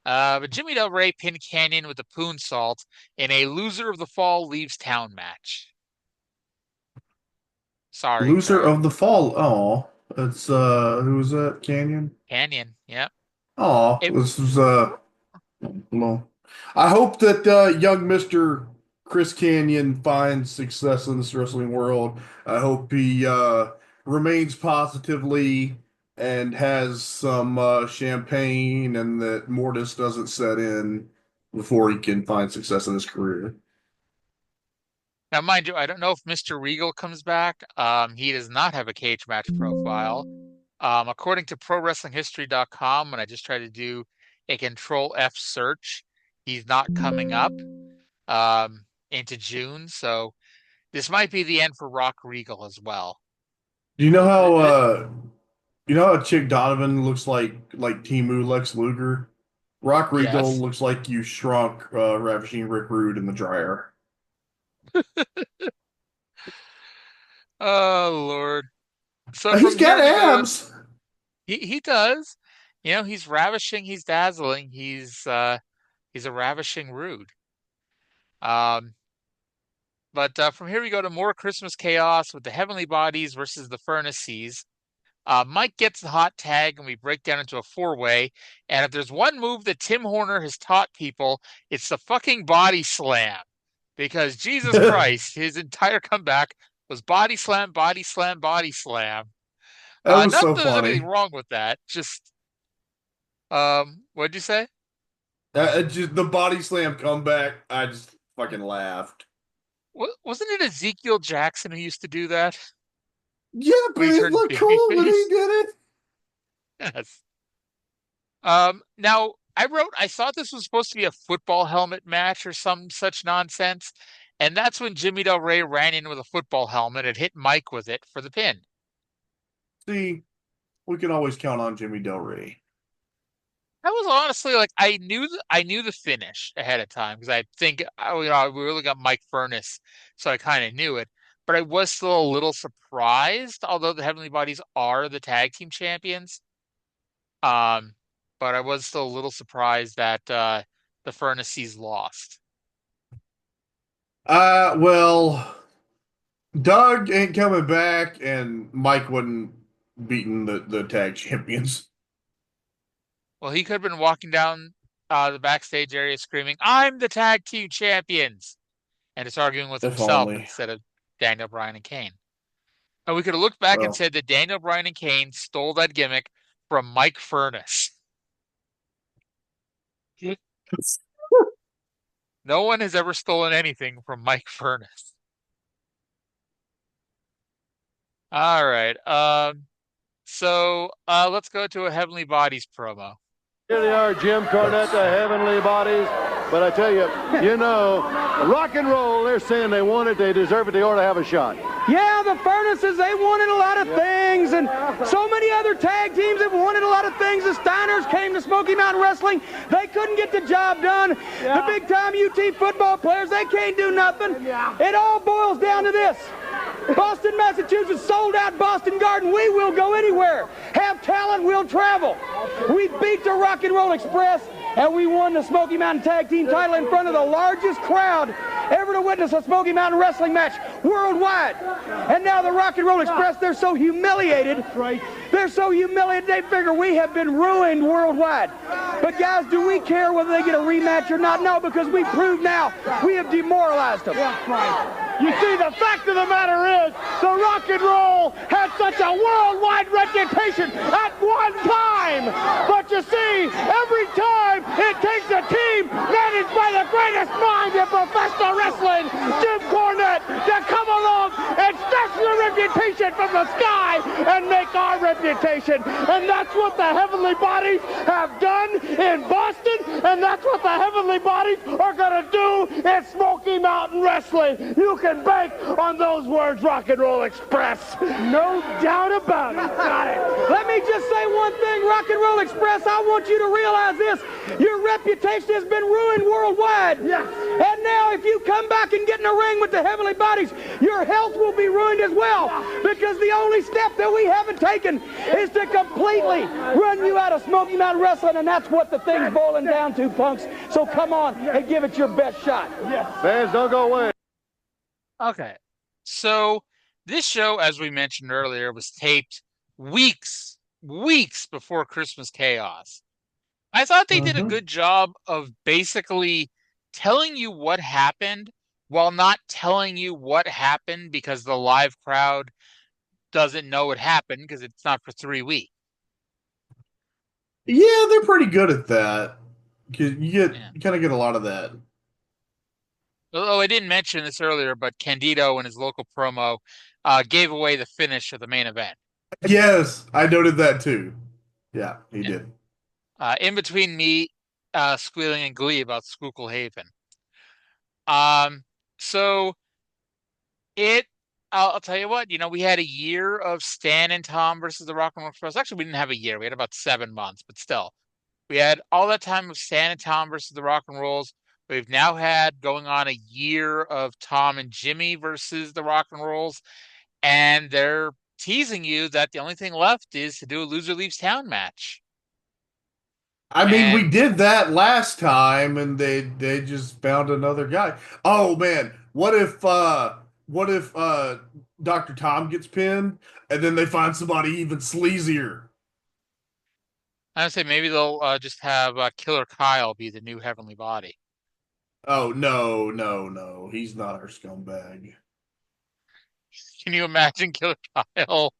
But Jimmy Del Rey pinned Kanyon with the Poon Salt in a loser of the fall leaves town match. Sorry. Loser of the fall. Oh, it's who was that? Kanyon? Kanyon, yep. Oh, this was well. I hope that young Mr. Chris Kanyon finds success in this wrestling world. I hope he remains positively and has some champagne, and that Mortis doesn't set in before he can find success in his career. Now, mind you, I don't know if Mr. Regal comes back. He does not have a cage match profile. According to ProWrestlingHistory.com, when I just tried to do a Control F search, he's not coming up into June. So this might be the end for Rock Regal as well. Do you know how Chick Donovan looks like Timu Lex Luger? Rock Regal looks like you shrunk Ravishing Rick Rude in the dryer. Oh Lord! So he's got abs. He does. You know, he's ravishing. He's dazzling. He's a ravishing Rude. But from here we go to more Christmas chaos with the Heavenly Bodies versus the Furnaces. Mike gets the hot tag, and we break down into a four-way. And if there's one move that Tim Horner has taught people, it's the fucking body slam. Because Jesus Christ, his entire comeback was body slam, body slam, body slam. That was not so that there's funny. anything wrong with that. Just, what'd you say? Just the body slam comeback. I just fucking laughed. Wasn't it Ezekiel Jackson who used to do that? Yeah, but it looked cool when he did it. Yes. Now, I thought this was supposed to be a football helmet match or some such nonsense. And that's when Jimmy Del Rey ran in with a football helmet and hit Mike with it for the pin. See, we can always count on Jimmy Del Rey. I was honestly like, I knew the finish ahead of time because I think, we really got Mike Furness, so I kind of knew it. But I was still a little surprised, although the Heavenly Bodies are the tag team champions. But I was still a little surprised that the Furnaces lost. Well, Doug ain't coming back, and Mike wasn't beating the tag champions. Well, he could have been walking down the backstage area screaming, "I'm the tag team champions!" and just arguing with himself instead of Daniel Bryan and Kane. And we could have looked back and said that Daniel Bryan and Kane stole that gimmick from Mike Furness. No one has ever stolen anything from Mike Furness. All right. So let's go to a Heavenly Bodies promo. Here they are, Jim Cornette, the Heavenly Bodies. But I tell you, rock and roll, they're saying they want it, they deserve it, they ought to have a shot. Yeah, the Furnaces, they wanted a lot of things, and so many other tag teams have wanted a lot of things. The Steiners came to Smoky Mountain Wrestling. They couldn't get the job done. The big-time UT football players, they can't do nothing. It all boils down to this. Boston, Massachusetts, sold out Boston Garden. We will go anywhere. Have talent, we'll travel. We beat the Rock and Roll Express, and we won the Smoky Mountain Tag Team title in front of the largest crowd ever to witness a Smoky Mountain Wrestling match worldwide. And now the Rock and Roll Express, they're so humiliated. They're so humiliated, they figure we have been ruined worldwide. But guys, do we care whether they get a rematch or not? No, because we proved now we have demoralized them. You see, the fact of the matter is, the Rock and Roll had such a worldwide reputation at one time. But you see, every time it takes a team managed by the greatest mind in professional wrestling, Jim Cornette, to come along and snatch the reputation from the sky and make our reputation. And that's what the heavenly bodies have done in Boston, and that's what the heavenly bodies are going to do in Smoky Mountain Wrestling. You can bank on those words, Rock and Roll Express. No doubt about it. Got it. Let me just say one thing, Rock and Roll Express. I want you to realize this. Your reputation has been ruined worldwide. Yes. And now if you come back and get in a ring with the heavenly bodies, your health will be ruined as well. Because the only step that we haven't taken is to completely run you out of Smoky Mountain Wrestling, and that's what the thing's boiling down to, punks. So come on and give it your best shot. Yes. Fans, don't go away. Okay. So this show, as we mentioned earlier, was taped weeks before Christmas Chaos. I thought they did a good job of basically telling you what happened while not telling you what happened because the live crowd doesn't know what happened because it's not for 3 weeks. Yeah, they're pretty good at that. You kind of get a lot of that. Although I didn't mention this earlier, but Candido in his local promo gave away the finish of the main event. Yes, I noted that too. Yeah, he did. In between me squealing in glee about Schuylkill Haven. So I'll tell you what, we had a year of Stan and Tom versus the Rock and Roll Express. Actually, we didn't have a year. We had about 7 months, but still. We had all that time of Stan and Tom versus the Rock and Rolls. We've now had going on a year of Tom and Jimmy versus the Rock and Rolls. And they're teasing you that the only thing left is to do a loser leaves town match. I mean, we did that last time, and they just found another guy. Oh man, what if Dr. Tom gets pinned, and then they find somebody even sleazier? I would say maybe they'll just have Killer Kyle be the new Heavenly Body. Oh no, he's not our scumbag. Can you imagine Killer Kyle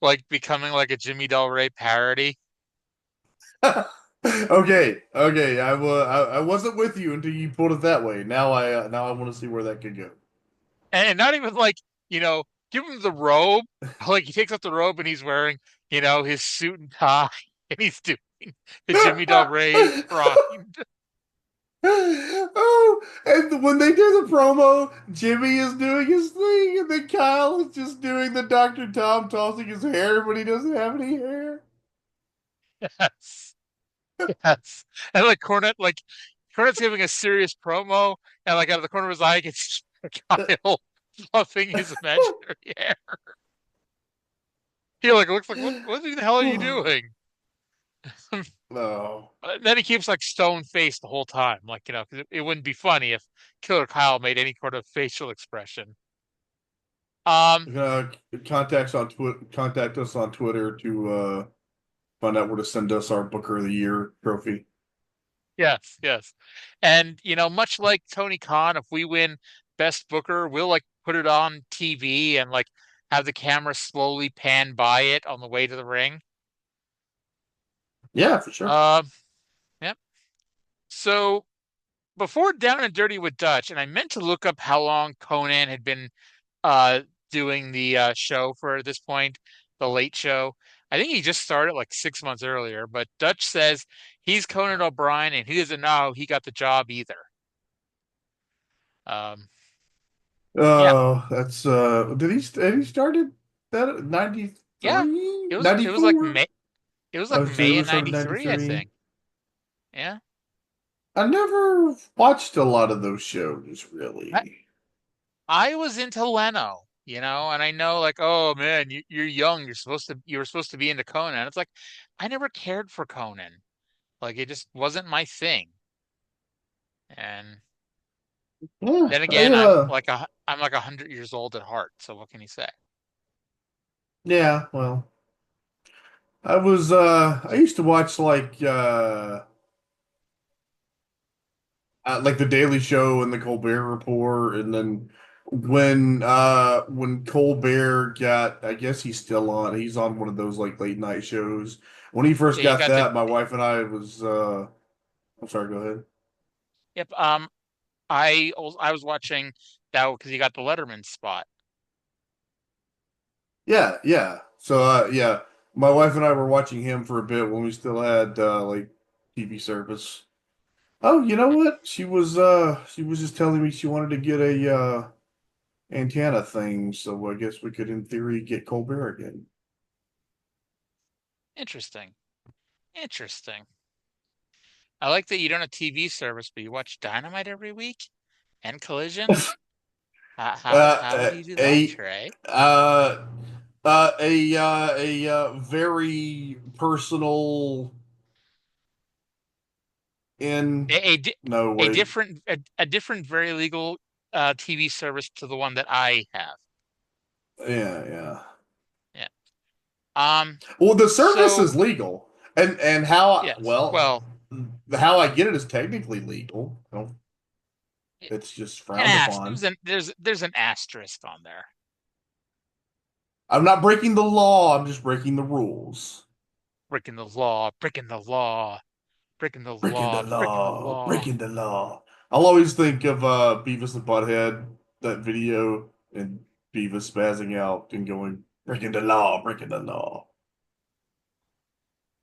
like becoming like a Jimmy Del Rey parody? Okay. I wasn't with you until you pulled it that way. Now I want to see where that could go. And not even like, give him the robe. Like he takes off the robe and he's wearing, his suit and tie, and he's doing the Jimmy Del Rey grind. Oh, and when they do the promo, Jimmy is doing his thing, and then Kyle is just doing the Dr. Tom tossing his hair, but he doesn't have any hair. Yes. Yes. And Cornette's giving a serious promo, and like out of the corner of his eye, gets Kyle fluffing his imaginary hair. He looks like, what the hell are you doing? No. Then he keeps like stone faced the whole time, because it wouldn't be funny if Killer Kyle made any sort of facial expression. Contact us on Twitter to find out where to send us our Booker of the Year trophy. Yes. And, much like Tony Khan, if we win Best Booker, we'll put it on TV and have the camera slowly pan by it on the way to the ring. Yeah, for sure. Yep. So before Down and Dirty with Dutch, and I meant to look up how long Conan had been doing the show for this point, the late show. I think he just started 6 months earlier, but Dutch says he's Conan O'Brien and he doesn't know how he got the job either. That's did he started that at 93? Yeah. It was like May. It was like May of 93, I think. Yeah. I never watched a lot of those shows, really. I was into Leno, and I know oh man, you're young, you were supposed to be into Conan. It's I never cared for Conan. It just wasn't my thing. And then again, I'm 100 years old at heart, so what can you say? Yeah, well. I used to watch the Daily Show and the Colbert Report, and then when Colbert got, I guess he's still on. He's on one of those late night shows. When he first got that, my wife and I was. I'm sorry. Go ahead. Yep. I was watching that because he got the Letterman spot. Yeah, yeah. So yeah, my wife and I were watching him for a bit when we still had like TV service. Oh, you know what? She was just telling me she wanted to get a antenna thing, so I guess we could in theory get Colbert again. Interesting. Interesting. I like that you don't have TV service, but you watch Dynamite every week and Collision. How do you do that, A Trae? very personal in A, a, di- no a wait. different a different very legal TV service to the one that I have. Yeah, yeah. Yeah. Um. Well, the service So is legal, and how yes. Well, how I get it is technically legal. Well, it's just an frowned ass. upon. There's an asterisk on there. I'm not breaking the law. I'm just breaking the rules. Breaking the law. Breaking the law. Breaking the Breaking the law. Breaking the law. law. Breaking the law. I'll always think of Beavis and Butthead, that video, and Beavis spazzing out and going, breaking the law, breaking the law.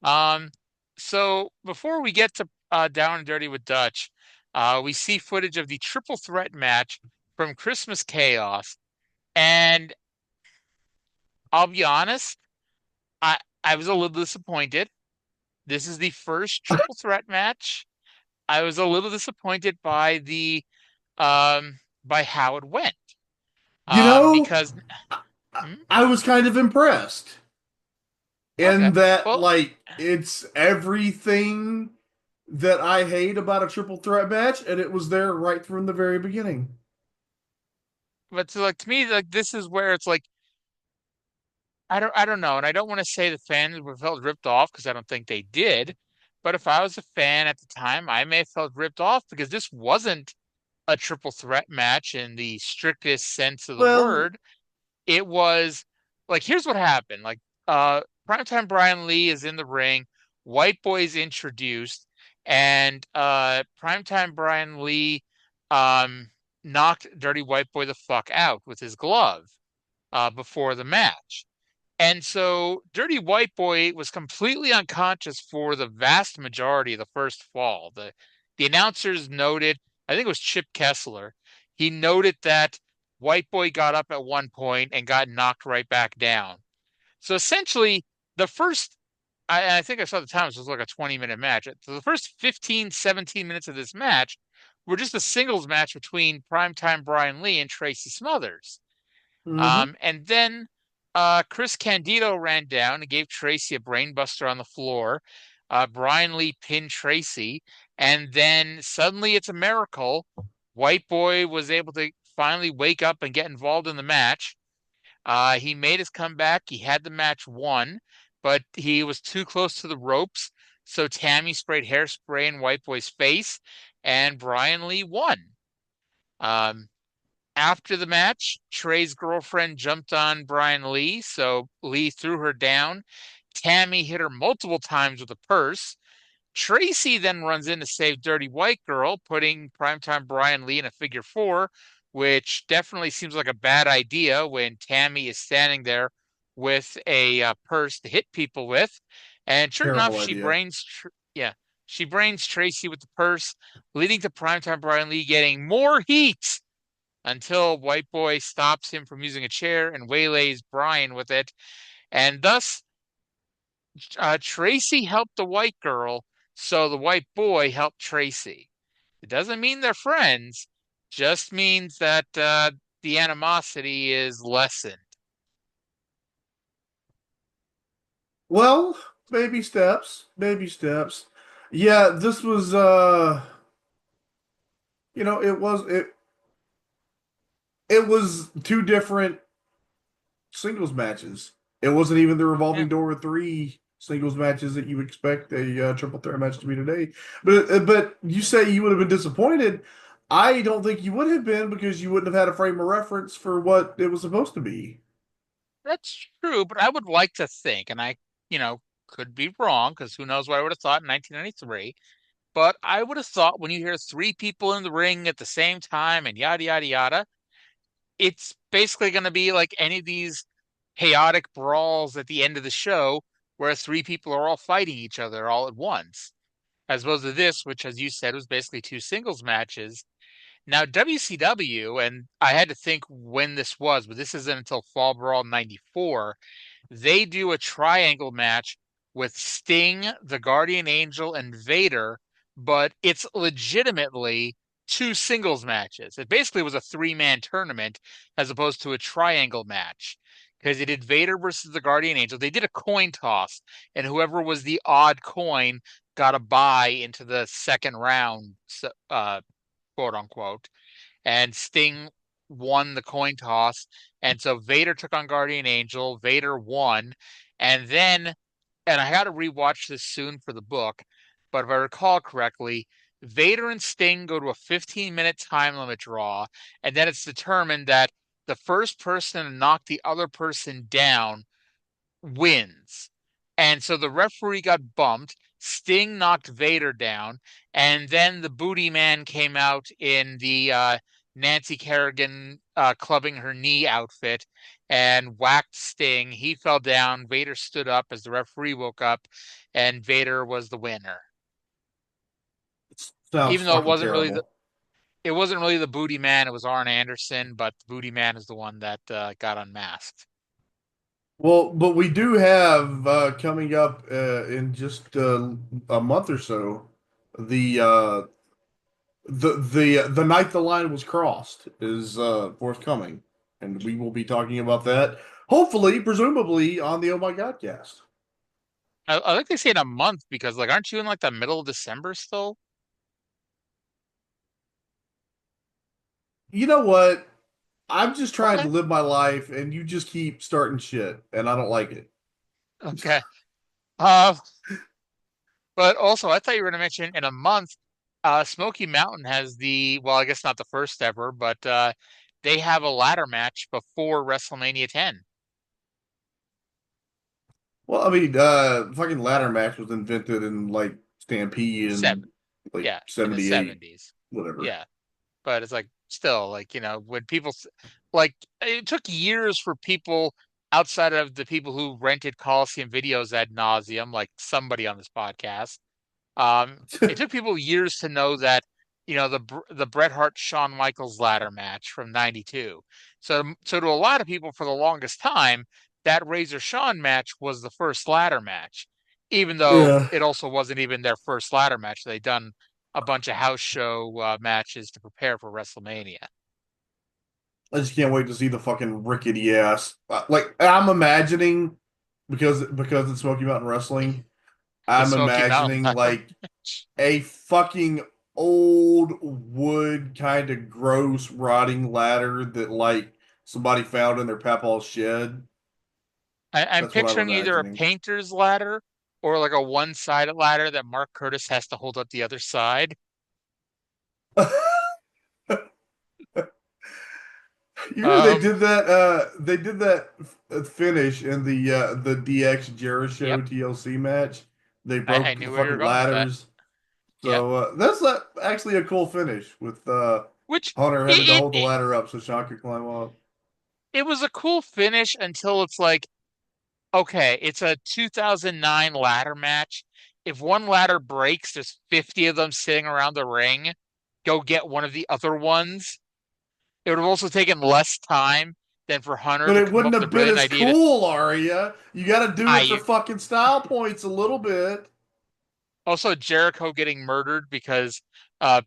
Um. So before we get to Down and Dirty with Dutch, we see footage of the triple threat match from Christmas Chaos, and I'll be honest, I was a little disappointed. This is the first triple threat match. I was a little disappointed by the by how it went. You know, Because hmm? I was kind of impressed Okay. in that, Well, like, it's everything that I hate about a triple threat match, and it was there right from the very beginning. but to me, like this is where it's like I don't know, and I don't want to say the fans were felt ripped off because I don't think they did. But if I was a fan at the time, I may have felt ripped off because this wasn't a triple threat match in the strictest sense of the Well, word. It was like here's what happened. Like Primetime Brian Lee is in the ring, White Boy's introduced, and Primetime Brian Lee um knocked Dirty White Boy the fuck out with his glove before the match. And so Dirty White Boy was completely unconscious for the vast majority of the first fall. The announcers noted, I think it was Chip Kessler, he noted that White Boy got up at one point and got knocked right back down. So essentially, the first, I think I saw the times, it was like a 20-minute match. So the first 15, 17 minutes of this match were just a singles match between Primetime Brian Lee and Tracy Smothers. mhm. And then Chris Candido ran down and gave Tracy a brainbuster on the floor. Brian Lee pinned Tracy, and then suddenly it's a miracle. White Boy was able to finally wake up and get involved in the match. He made his comeback. He had the match won, but he was too close to the ropes. So Tammy sprayed hairspray in White Boy's face, and Brian Lee won. Um, After the match, Trae's girlfriend jumped on Brian Lee, so Lee threw her down. Tammy hit her multiple times with a purse. Tracy then runs in to save Dirty White Girl, putting Primetime Brian Lee in a figure four, which definitely seems like a bad idea when Tammy is standing there with a purse to hit people with. And sure enough, Terrible idea. yeah, she brains Tracy with the purse, leading to Primetime Brian Lee getting more heat until White Boy stops him from using a chair and waylays Brian with it. And thus, Tracy helped the white girl, so the white boy helped Tracy. It doesn't mean they're friends, just means that the animosity is lessened. Well, baby steps, baby steps. Yeah, this was it was two different singles matches. It wasn't even the Yeah, revolving door of three singles matches that you expect a triple threat match to be today. But you say you would have been disappointed. I don't think you would have been because you wouldn't have had a frame of reference for what it was supposed to be. that's true, but I would like to think, and I could be wrong because who knows what I would have thought in 1993. But I would have thought when you hear three people in the ring at the same time and yada, yada, yada, it's basically going to be like any of these chaotic brawls at the end of the show where three people are all fighting each other all at once, as opposed to this, which, as you said, was basically two singles matches. Now, WCW, and I had to think when this was, but this isn't until Fall Brawl 94, they do a triangle match with Sting, the Guardian Angel, and Vader, but it's legitimately two singles matches. It basically was a three-man tournament as opposed to a triangle match because they did Vader versus the Guardian Angel. They did a coin toss, and whoever was the odd coin got a bye into the second round, quote unquote. And Sting won the coin toss. And so Vader took on Guardian Angel. Vader won. And then, and I had to rewatch this soon for the book, but if I recall correctly, Vader and Sting go to a 15-minute time limit draw. And then it's determined that the first person to knock the other person down wins. And so the referee got bumped. Sting knocked Vader down. And then the booty man came out in the Nancy Kerrigan clubbing her knee outfit and whacked Sting. He fell down. Vader stood up as the referee woke up, and Vader was the winner. Sounds Even though fucking terrible. it wasn't really the booty man, it was Arn Anderson, but the booty man is the one that got unmasked. Well, but we do have coming up in just a month or so the the night the line was crossed is forthcoming, and we will be talking about that. Hopefully, presumably on the Oh My God cast. I think they say in a month because, like, aren't you in like the middle of December still? You know what? I'm just trying to Okay. live my life, and you just keep starting shit, and I don't like it. Okay. Uh, but also, I thought you were going to mention in a month, Smoky Mountain has well, I guess not the first ever, but they have a ladder match before WrestleMania 10. Well, I mean, fucking ladder match was invented in like Stampede Seven. in like Yeah, in the 78, 70s. whatever. Yeah. But it's like still like, when like it took years for people outside of the people who rented Coliseum videos ad nauseum, like somebody on this podcast. It took people years to know that, the Bret Hart Shawn Michaels ladder match from '92. So to a lot of people for the longest time, that Razor Shawn match was the first ladder match, even though Yeah. it also wasn't even their first ladder match. They'd done a bunch of house show matches to prepare for WrestleMania. I just can't wait to see the fucking rickety ass. Like I'm imagining because it's Smoky Mountain Wrestling. The I'm Smoky Mountain imagining ladder like match. a fucking old wood kind of gross rotting ladder that like somebody found in their papa's shed. I'm That's what I'm picturing either a imagining. painter's ladder or like a one-sided ladder that Mark Curtis has to hold up the other side. You know they Um, did that. They did that finish in the DX Jeri-Show yep. TLC match. They I broke the knew where you were fucking going with that. ladders. Yep. So that's actually a cool finish with Which Hunter having to it, hold the it ladder up so Sean could climb up. it was a cool finish until it's like, okay, it's a 2009 ladder match. If one ladder breaks, there's 50 of them sitting around the ring. Go get one of the other ones. It would have also taken less time than for Hunter But to it come up wouldn't with the have been brilliant as idea to cool, Arya. You got to do it for I fucking style points a little bit. also Jericho getting murdered because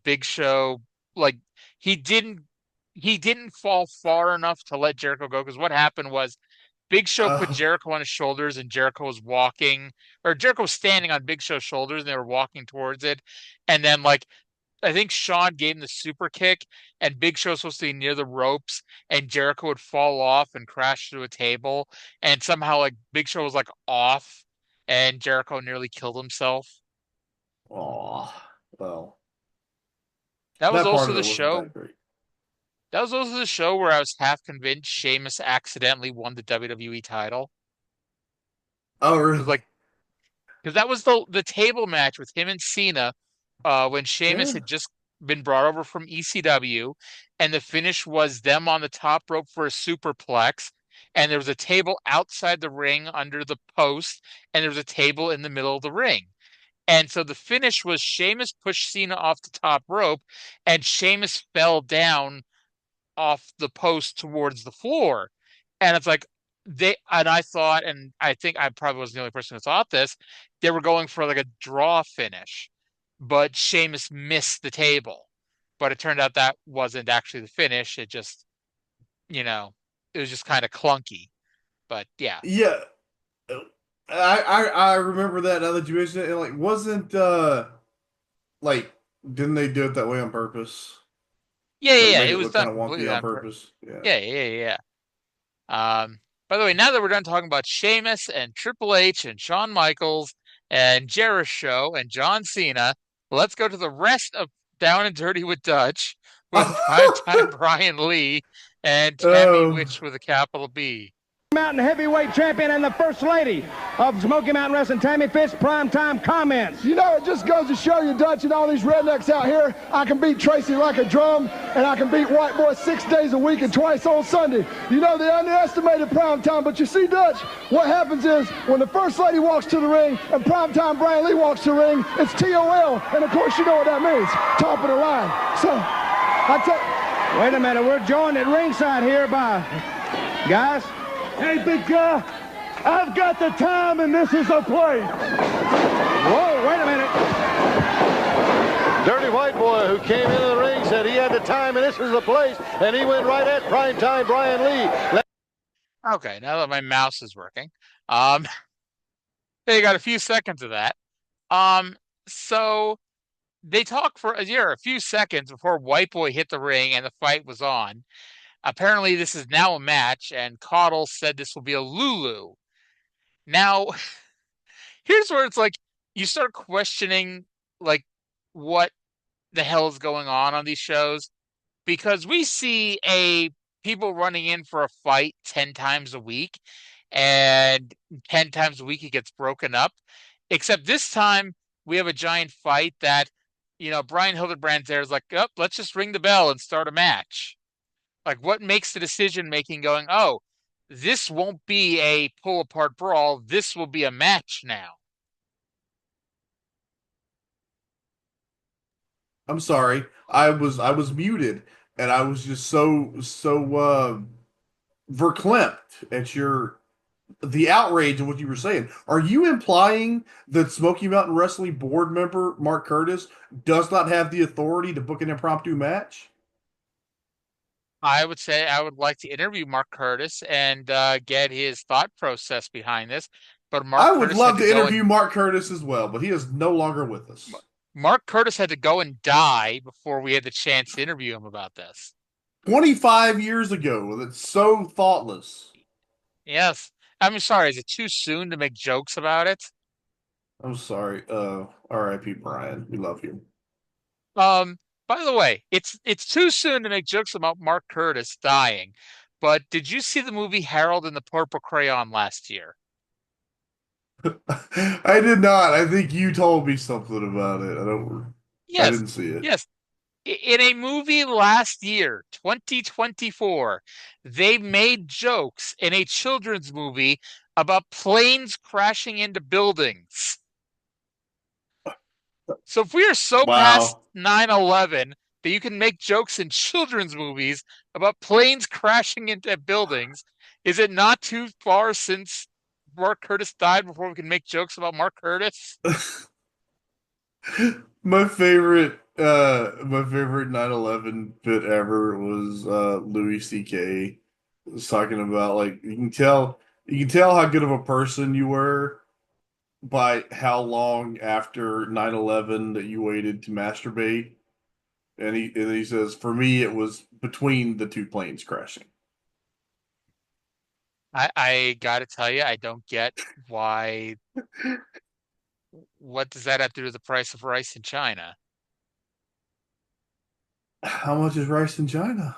Big Show, like, he didn't he didn't fall far enough to let Jericho go, because what happened was Big Show put Uh, Jericho on his shoulders and Jericho was walking, or Jericho was standing on Big Show's shoulders and they were walking towards it. And then, like, I think Shawn gave him the super kick and Big Show was supposed to be near the ropes and Jericho would fall off and crash through a table. And somehow, like, Big Show was like off and Jericho nearly killed himself. oh, well, That was that part also of the it wasn't show. that great. That was also the show where I was half convinced Sheamus accidentally won the WWE title. Oh, Because, really? like, because that was the table match with him and Cena when Sheamus Yeah. had just been brought over from ECW, and the finish was them on the top rope for a superplex, and there was a table outside the ring under the post, and there was a table in the middle of the ring. And so the finish was Sheamus pushed Cena off the top rope, and Sheamus fell down off the post towards the floor. And it's like I thought, and I think I probably was the only person who thought this, they were going for like a draw finish, but Sheamus missed the table. But it turned out that wasn't actually the finish. It just, it was just kind of clunky. But yeah. Yeah. I remember that now that you mentioned it. And like, wasn't like, didn't they do it that way on purpose? Yeah. Make It was look kind done of wonky on purpose. Yeah. By the way, now that we're done talking about Sheamus and Triple H and Shawn Michaels and Jeri-Show and John Cena, let's go to the rest of Down and Dirty with Dutch with Primetime Brian Lee and Tammy Witch with a capital B. Mountain Heavyweight Champion and the First Lady of Smoky Mountain Wrestling, Tammy Fitz, primetime comments. You know, it just goes to show you, Dutch, and all these rednecks out here, I can beat Tracy like a drum, and I can beat White Boy 6 days a week and twice on Sunday. You know, they underestimated primetime, but you see, Dutch, what happens is when the First Lady walks to the ring and primetime Brian Lee walks to the ring, it's TOL, and of course you know what that means, top of the line. So, Wait a minute, we're joined at ringside here by, guys. Hey, big guy, I've got the time and this is the place. Whoa, wait a minute. Dirty White Boy, who came into the ring, said he had the time and this was the place, and he went right at Primetime Brian Lee. Okay, now that my mouse is working, they got a few seconds of that. So they talk for a few seconds before White Boy hit the ring and the fight was on. Apparently, this is now a match, and Caudle said this will be a Lulu. Now, here's where it's like you start questioning, like, what the hell is going on these shows, because we see people running in for a fight 10 times a week, and 10 times a week it gets broken up. Except this time we have a giant fight that, Brian Hildebrand's there is like, oh, let's just ring the bell and start a match. Like, what makes the decision making going, oh, this won't be a pull apart brawl, this will be a match now? I'm sorry. I was muted, and I was just so verklempt at the outrage of what you were saying. Are you implying that Smoky Mountain Wrestling board member Mark Curtis does not have the authority to book an impromptu match? I would say I would like to interview Mark Curtis and get his thought process behind this. But I would love to interview Mark Curtis as well, but he is no longer with us. Mark Curtis had to go and die before we had the chance to interview him about this. 25 years ago. That's so thoughtless. Yes. I'm sorry, is it too soon to make jokes about it? I'm sorry. R.I.P. Brian. We love you. By the way, it's too soon to make jokes about Mark Curtis dying, but did you see the movie Harold and the Purple Crayon last year? I did not. I think you told me something about it. I didn't see it. Yes. In a movie last year, 2024, they made jokes in a children's movie about planes crashing into buildings. So if we are so past 9/11 that you can make jokes in children's movies about planes crashing into buildings, is it not too far since Mark Curtis died before we can make jokes about Mark Curtis? My favorite 9/11 bit ever was Louis C.K. was talking about, like, you can tell how good of a person you were by how long after 9/11 that you waited to masturbate. And he says, for me, it was between the two planes crashing. I gotta tell you, I don't get why. What does that have to do with the price of rice in China? How much is rice in China?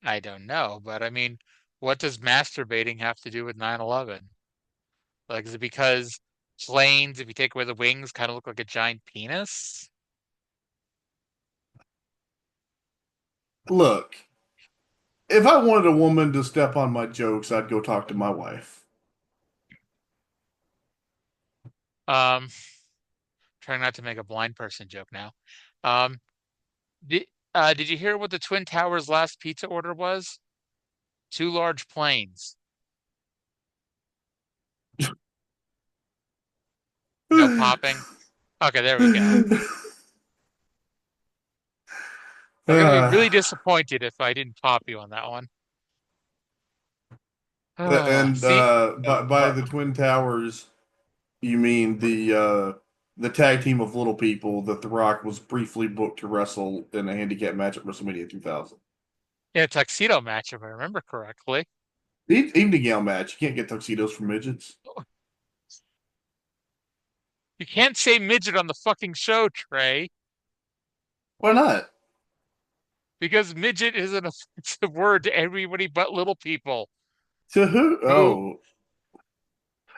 I don't know, but I mean, what does masturbating have to do with 9/11? Like, is it because planes, if you take away the wings, kind of look like a giant penis? Look, If I wanted a woman to step on my jokes, I'd go talk to my wife. Um, trying not to make a blind person joke now. Um, did did you hear what the Twin Towers' last pizza order was? Two large planes. No popping. Okay, there we go. I'm gonna be really Uh, disappointed if I didn't pop you on that one. and See, by the Twin Towers, you mean the tag team of little people that The Rock was briefly booked to wrestle in a handicap match at WrestleMania 2000. yeah, tuxedo match, if I remember correctly. Evening gown match. You can't get tuxedos for midgets. You can't say midget on the fucking show, Trae, Why not? because midget is an offensive word to everybody but little people. To who? Who Oh.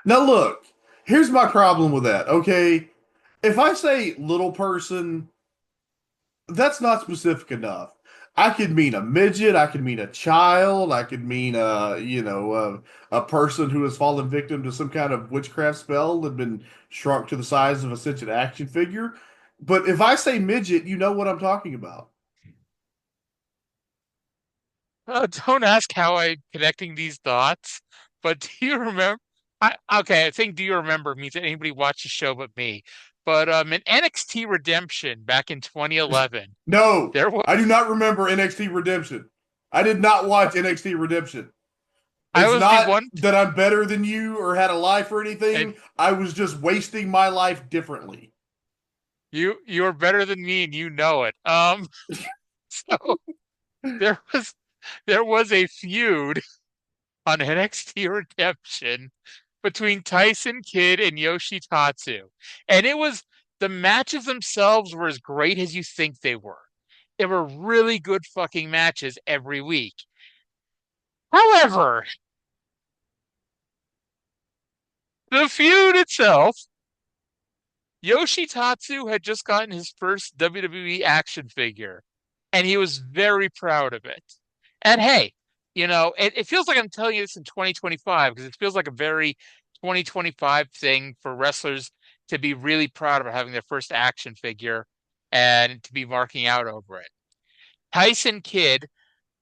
Now look, here's my problem with that. Okay. If I say little person, that's not specific enough. I could mean a midget. I could mean a child. I could mean a person who has fallen victim to some kind of witchcraft spell and been shrunk to the size of a cinch action figure. But if I say midget, you know what I'm talking about. don't ask how I'm connecting these dots, but do you remember? Okay, I think do you remember means that anybody watched the show but me. But in NXT Redemption back in 2011, No, there was I do not remember NXT Redemption. I did not watch NXT Redemption. I It's was the not one, that I'm better than you or had a life or and anything. I was just wasting my life differently. you're better than me, and you know it. So there was there was a feud on NXT Redemption between Tyson Kidd and Yoshi Tatsu. And it was the matches themselves were as great as you think they were. They were really good fucking matches every week. However, the feud itself, Yoshi Tatsu had just gotten his first WWE action figure, and he was very proud of it. And hey, it feels like I'm telling you this in 2025 because it feels like a very 2025 thing for wrestlers to be really proud of having their first action figure and to be marking out over it. Tyson Kidd,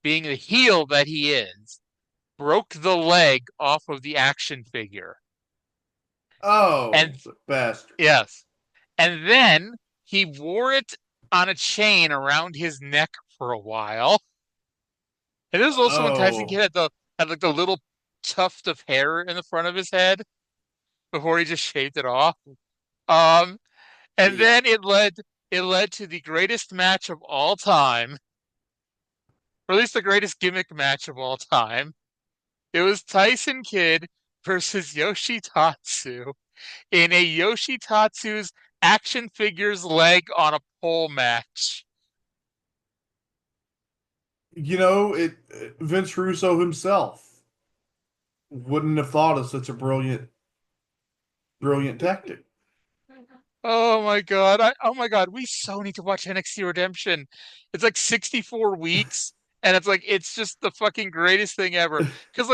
being the heel that he is, broke the leg off of the action figure. Oh, And bastard. yes, and then he wore it on a chain around his neck for a while. And this is also when Tyson Kidd Oh, had like the little tuft of hair in the front of his head before he just shaved it off. Um, and yeah. then it led to the greatest match of all time, or at least the greatest gimmick match of all time. It was Tyson Kidd versus Yoshi Tatsu in a Yoshi Tatsu's action figures leg on a pole match. Vince Russo himself wouldn't have thought of such a brilliant tactic. Oh my God, we so need to watch NXT Redemption. It's like 64 weeks, and it's just the fucking greatest thing ever. Because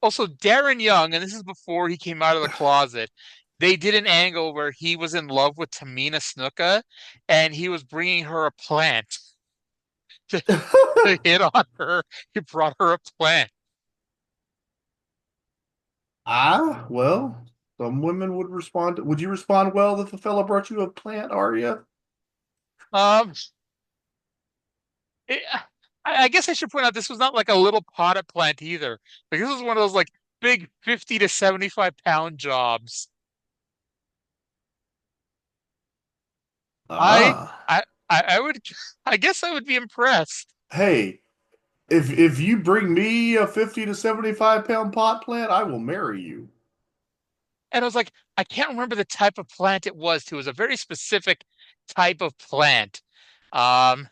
also Darren Young, and this is before he came out of the closet, they did an angle where he was in love with Tamina Snuka, and he was bringing her a plant to, to hit on her. He brought her a plant. Well, some women would respond. Would you respond well if a fella brought you a plant, Arya? Um, it, I guess I should point out this was not like a little potted plant either. Like this was one of those like big 50 to 75 pound jobs. I Ah. I would I guess I would be impressed. Hey, if you bring me a 50 to 75 pound pot plant, I will marry you. And I was like, I can't remember the type of plant it was too. It was a very specific type of plant. Um,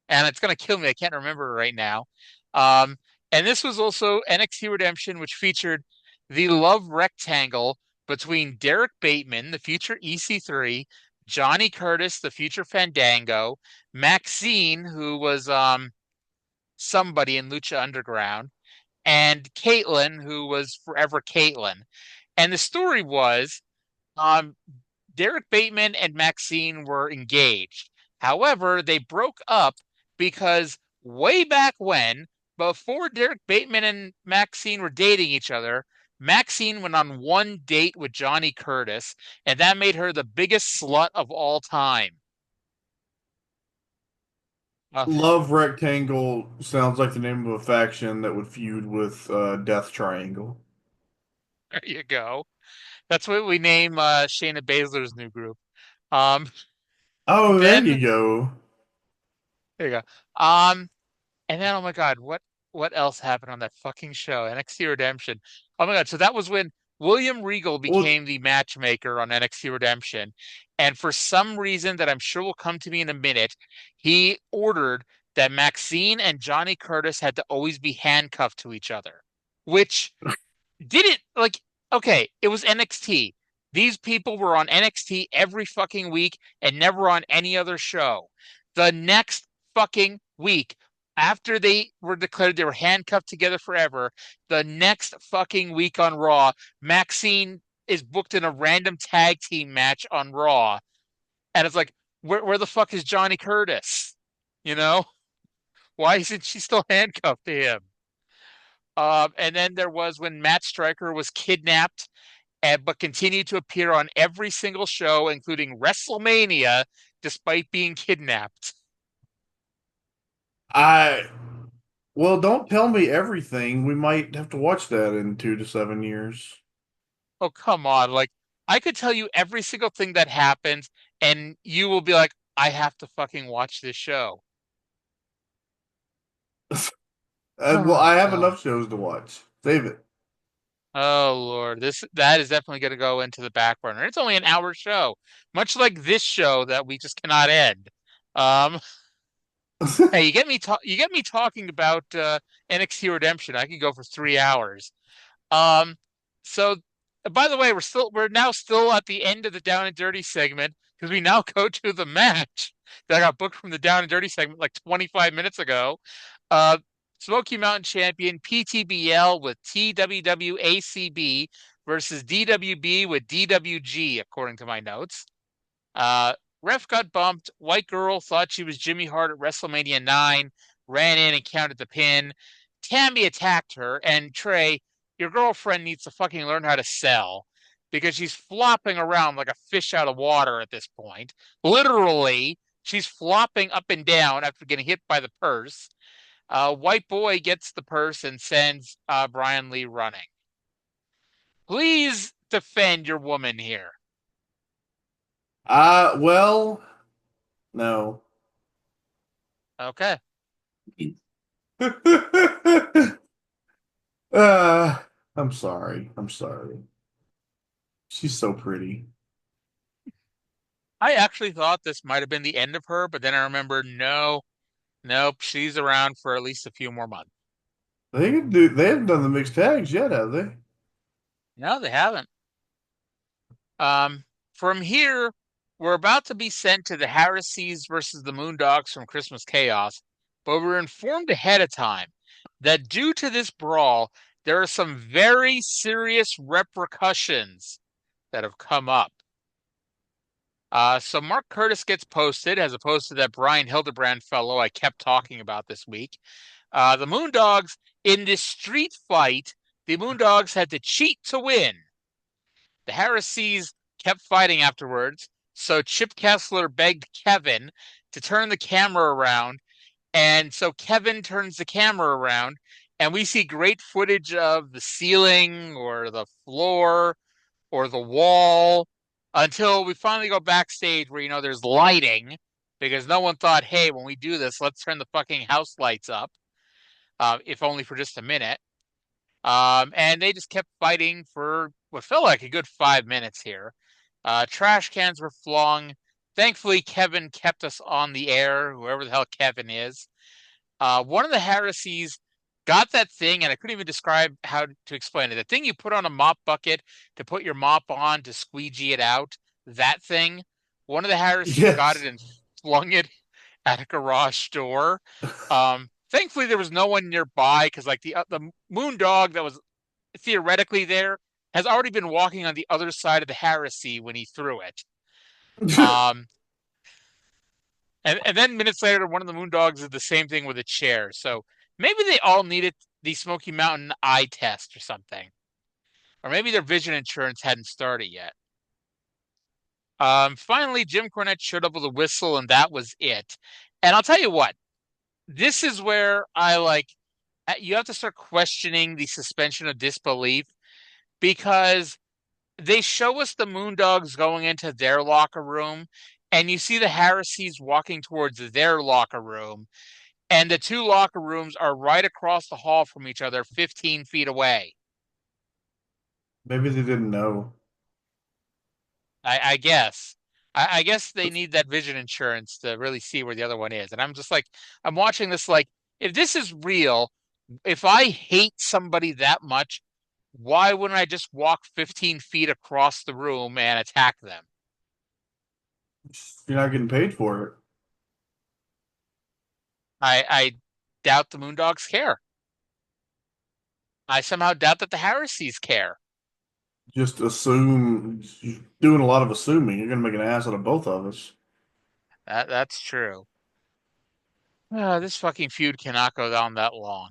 and it's gonna kill me. I can't remember it right now. Um, and this was also NXT Redemption, which featured the love rectangle between Derek Bateman, the future EC3, Johnny Curtis, the future Fandango, Maxine, who was somebody in Lucha Underground, and Caitlyn, who was forever Caitlyn. And the story was, um, Derek Bateman and Maxine were engaged. However, they broke up because way back when, before Derek Bateman and Maxine were dating each other, Maxine went on one date with Johnny Curtis, and that made her the biggest slut of all time. Uh, Love Rectangle sounds like the name of a faction that would feud with Death Triangle. there you go. That's what we name Shayna Baszler's new group. Um, Oh, there then you go. there you go. And then, oh my God, what else happened on that fucking show? NXT Redemption. Oh my God, so that was when William Regal Well, became the matchmaker on NXT Redemption. And for some reason that I'm sure will come to me in a minute, he ordered that Maxine and Johnny Curtis had to always be handcuffed to each other, which didn't like, okay, it was NXT. These people were on NXT every fucking week and never on any other show. The next fucking week, after they were declared they were handcuffed together forever, the next fucking week on Raw, Maxine is booked in a random tag team match on Raw. And it's like, where the fuck is Johnny Curtis? You know? Why isn't she still handcuffed to him? And then there was when Matt Striker was kidnapped, but continued to appear on every single show, including WrestleMania, despite being kidnapped. I well, don't tell me everything. We might have to watch that in 2 to 7 years. Oh, come on. Like, I could tell you every single thing that happens, and you will be like, I have to fucking watch this show. Well, Oh, I have God. enough shows to watch. Save it. Oh, Lord. That is definitely going to go into the back burner. It's only an hour show, much like this show that we just cannot end. Um, Hey, you get me talking about NXT Redemption. I could go for 3 hours. Um, so by the way, we're now still at the end of the Down and Dirty segment because we now go to the match that got booked from the Down and Dirty segment like 25 minutes ago. Uh, Smoky Mountain Champion PTBL with TWWACB versus DWB with DWG, according to my notes. Uh, Ref got bumped. White girl thought she was Jimmy Hart at WrestleMania 9, ran in and counted the pin. Tammy attacked her, and Trae, your girlfriend needs to fucking learn how to sell because she's flopping around like a fish out of water at this point. Literally, she's flopping up and down after getting hit by the purse. White boy gets the purse and sends Brian Lee running. Please defend your woman here. Well, no. Okay. I'm sorry. I'm sorry. She's so pretty. I actually thought this might have been the end of her, but then I remembered no, nope, she's around for at least a few more months. They haven't done the mixed tags yet, have they? No, they haven't. From here, we're about to be sent to the Harrisees versus the Moondogs from Christmas Chaos, but we're informed ahead of time that due to this brawl, there are some very serious repercussions that have come up. So Mark Curtis gets posted as opposed to that Brian Hildebrand fellow I kept talking about this week. The Moondogs, in this street fight, the Moondogs had to cheat to win. The Harrisees kept fighting afterwards, so Chip Kessler begged Kevin to turn the camera around, and so Kevin turns the camera around, and we see great footage of the ceiling or the floor or the wall until we finally go backstage where, there's lighting because no one thought, hey, when we do this, let's turn the fucking house lights up, if only for just a minute. And they just kept fighting for what felt like a good 5 minutes here. Trash cans were flung. Thankfully, Kevin kept us on the air, whoever the hell Kevin is. One of the Harrisees got that thing, and I couldn't even describe how to explain it. The thing you put on a mop bucket to put your mop on to squeegee it out, that thing. One of the Harrisees got it Yes. and flung it at a garage door. Thankfully, there was no one nearby because, like, the Moondog that was theoretically there has already been walking on the other side of the heresy when he threw it. And then minutes later, one of the Moondogs did the same thing with a chair. So maybe they all needed the Smoky Mountain eye test or something. Or maybe their vision insurance hadn't started yet. Finally, Jim Cornette showed up with a whistle, and that was it. And I'll tell you what, this is where you have to start questioning the suspension of disbelief, because they show us the Moondogs going into their locker room, and you see the Heresies walking towards their locker room, and the two locker rooms are right across the hall from each other, 15 feet away. Maybe they didn't know. I guess. I guess they need that vision insurance to really see where the other one is. And I'm just like, I'm watching this like, if this is real, if I hate somebody that much, why wouldn't I just walk 15 feet across the room and attack them? You're not getting paid for it. I doubt the Moondogs care. I somehow doubt that the Heresies care. Just assume, you're doing a lot of assuming. You're going to make an ass out of both of us. That's true. This fucking feud cannot go down that long.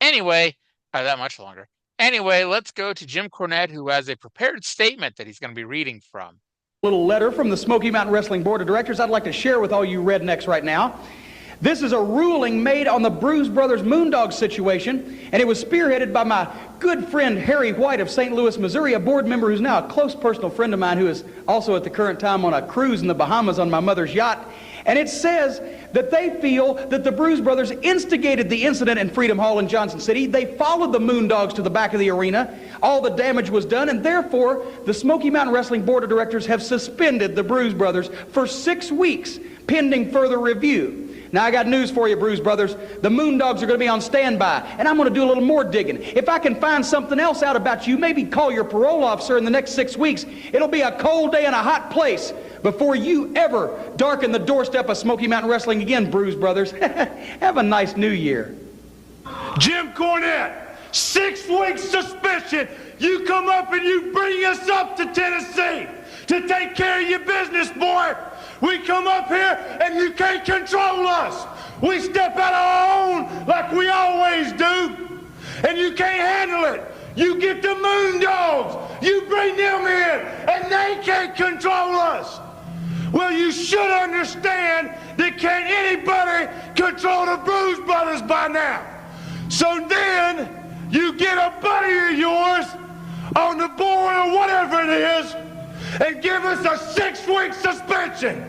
Anyway, that much longer. Anyway, let's go to Jim Cornette, who has a prepared statement that he's going to be reading from. Little letter from the Smoky Mountain Wrestling Board of Directors I'd like to share with all you rednecks right now. This is a ruling made on the Bruise Brothers Moondog situation, and it was spearheaded by my good friend Harry White of St. Louis, Missouri, a board member who's now a close personal friend of mine who is also at the current time on a cruise in the Bahamas on my mother's yacht. And it says that they feel that the Bruise Brothers instigated the incident in Freedom Hall in Johnson City. They followed the Moondogs to the back of the arena. All the damage was done, and therefore the Smoky Mountain Wrestling Board of Directors have suspended the Bruise Brothers for 6 weeks pending further review. Now, I got news for you, Bruise Brothers. The Moondogs are going to be on standby, and I'm going to do a little more digging. If I can find something else out about you, maybe call your parole officer in the next 6 weeks. It'll be a cold day in a hot place before you ever darken the doorstep of Smoky Mountain Wrestling again, Bruise Brothers. Have a nice new year. Jim Cornette, 6 weeks suspension. You come up and you bring us up to Tennessee to take care of your business, boy. We come up here and you can't control us. We step out our own like we always do, and you can't handle it. You get the Moondogs, you bring them in, and they can't control us. Well, you should understand that can't anybody control the Bruise Brothers by now. So then you get a buddy of yours on the board or whatever it is and give us a 6-week suspension.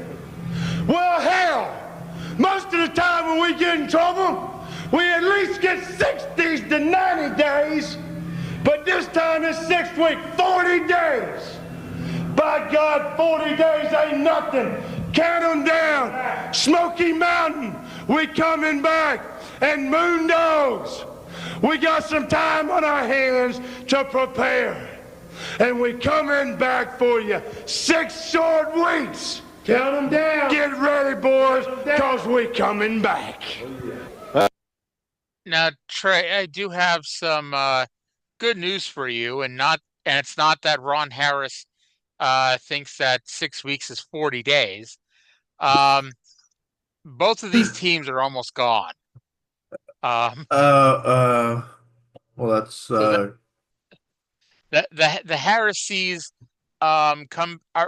Well, hell, most of the time when we get in trouble, we at least get 60 to 90 days, but this time it's 6 weeks, 40 days. By God, 40 days ain't nothing. Count them down. Smoky Mountain, we coming back. And Moondogs, we got some time on our hands to prepare. And we coming back for you. 6 short weeks. Count them down. Get ready, boys, because we coming back. Now, Trae, I do have some good news for you, and it's not that Ron Harris thinks that 6 weeks is 40 days. Both of these teams are almost gone. Well, that's so the Heresies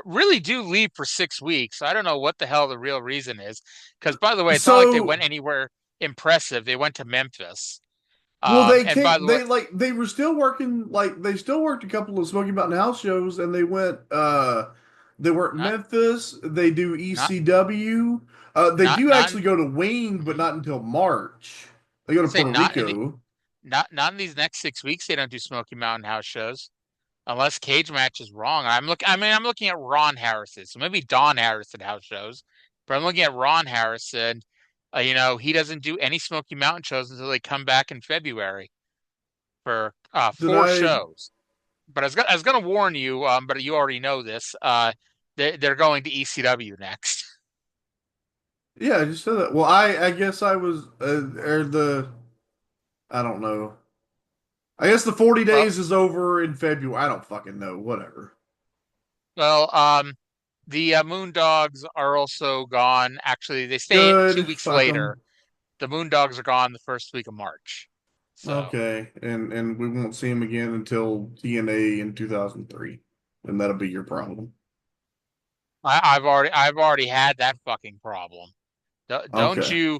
really do leave for 6 weeks. I don't know what the hell the real reason is, because by the way, it's not like they went anywhere impressive. They went to Memphis. Well, they were still working. Like, they still worked a couple of Smoky Mountain house shows, and they went. They worked Memphis. They do ECW. They actually go to Wayne, but not until March. They go to Puerto Rico. Not in these next 6 weeks. They don't do Smoky Mountain house shows, unless Cage Match is wrong. I'm looking at Ron Harrison. So maybe Don Harrison house shows, but I'm looking at Ron Harrison. He doesn't do any Smoky Mountain shows until they come back in February for 4 shows. But I was going to warn you, but you already know this. They're going to ECW next. Yeah, I just said that. Well, I guess I was or the I don't know. I guess the 40 Well, days is over in February. I don't fucking know. Whatever. well, the Moondogs are also gone. Actually, they stay 2 Good. weeks Fuck later. them. The Moondogs are gone the first week of March. So Okay, and we won't see him again until TNA in 2003, and that'll be your problem. I've already had that fucking problem. Don't Okay. you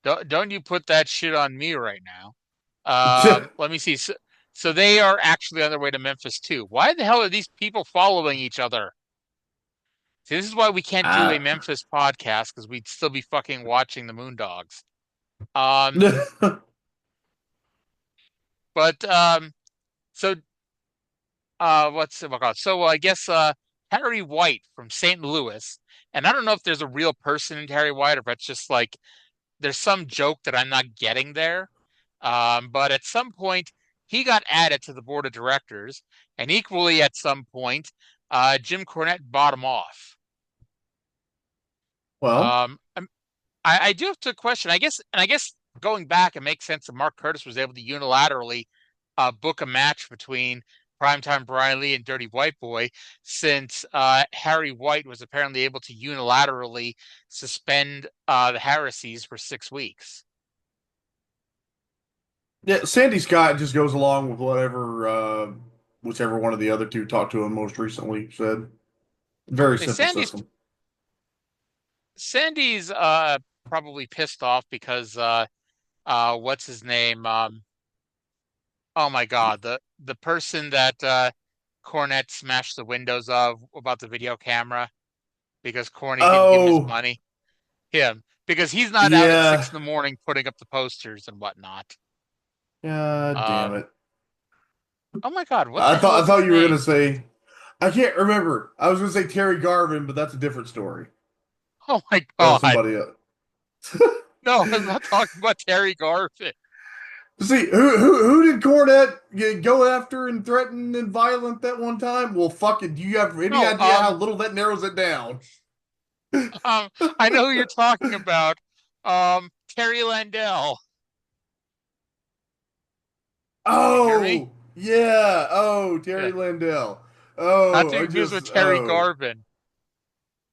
don't you put that shit on me right now. Let me see. So they are actually on their way to Memphis too. Why the hell are these people following each other? See, this is why we can't do a Ah. Memphis podcast because we'd still be fucking watching the Moondogs. Um, but so what's it called? So I guess Harry White from St. Louis, and I don't know if there's a real person in Harry White or if it's just like there's some joke that I'm not getting there. But at some point, he got added to the board of directors, and equally at some point, Jim Cornette bought him off. Well, I do have to question. I guess going back, it makes sense that Mark Curtis was able to unilaterally book a match between Primetime Brian Lee and Dirty White Boy, since Harry White was apparently able to unilaterally suspend the heresies for 6 weeks. yeah, Sandy Scott just goes along with whatever whichever one of the other two talked to him most recently said. Very Hey, simple Sandy's system. Sandy's probably pissed off because what's his name? Oh my God, the person that Cornette smashed the windows of about the video camera because Corny didn't give him his Oh, money. Him. Because he's not out at yeah. 6 in the morning putting up the posters and whatnot. God damn Um, it. oh my God, what I the hell thought I is his thought you were name? gonna say I can't remember. I was gonna say Terry Garvin, but that's a different story. Oh my That was God. somebody else. No, I'm not talking about Terry Garvin. See, who did Cornette go after and threaten and violent that one time? Well, fuck it. Do you have any No, idea how little that narrows it down? um, I know who you're talking about. Terry Landell. Can you hear me? Oh, yeah. Oh, Yeah. Terry Landell. Not Oh, to I confuse just with Terry Garvin.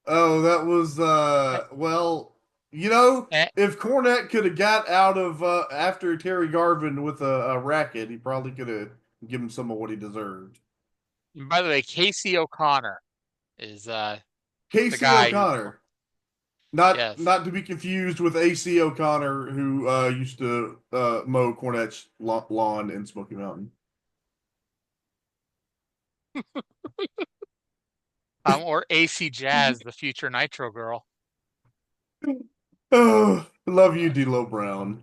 oh, that was Eh, well, you know, eh, if Cornette could have got out of after Terry Garvin with a racket, he probably could have given him some of what he deserved. and by the way, Casey O'Connor is the Casey guy who O'Connor. Not yes. not to be confused with AC O'Connor, who used to mow Cornette's lawn in Smoky Mountain. Or AC Jazz, the future Nitro girl. Oh, I love you, D'Lo Brown.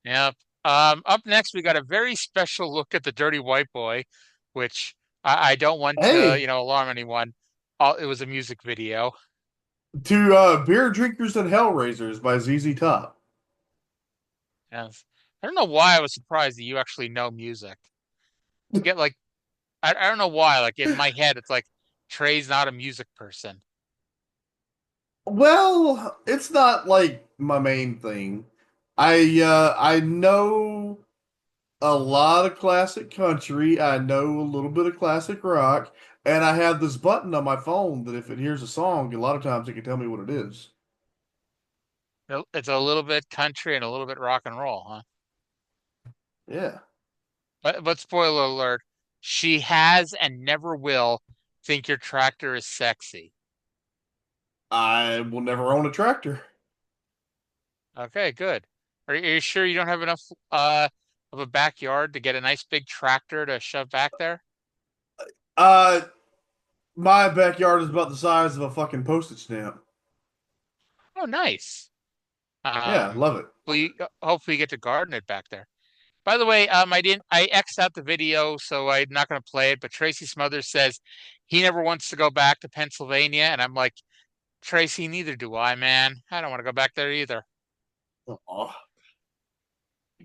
Yep. Up next, we got a very special look at the Dirty White Boy, which I don't want to, Hey, alarm anyone. It was a music video. to Beer Drinkers and Hellraisers by ZZ Top. Yes. I don't know why I was surprised that you actually know music. I get like, I don't know why. Like in my head, it's like Trae's not a music person. Well, it's not like my main thing. I know a lot of classic country. I know a little bit of classic rock, and I have this button on my phone that if it hears a song, a lot of times it can tell me what it is. It's a little bit country and a little bit rock and roll, huh? Yeah. But spoiler alert, she has and never will think your tractor is sexy. I will never own a tractor. Okay, good. Are you sure you don't have enough of a backyard to get a nice big tractor to shove back there? Uh, my backyard is about the size of a fucking postage stamp. Oh, nice. Yeah, love it. Well, hopefully you get to garden it back there. By the way, I X'd out the video, so I'm not going to play it. But Tracy Smothers says he never wants to go back to Pennsylvania, and I'm like, Tracy, neither do I, man. I don't want to go back there either. Aw. All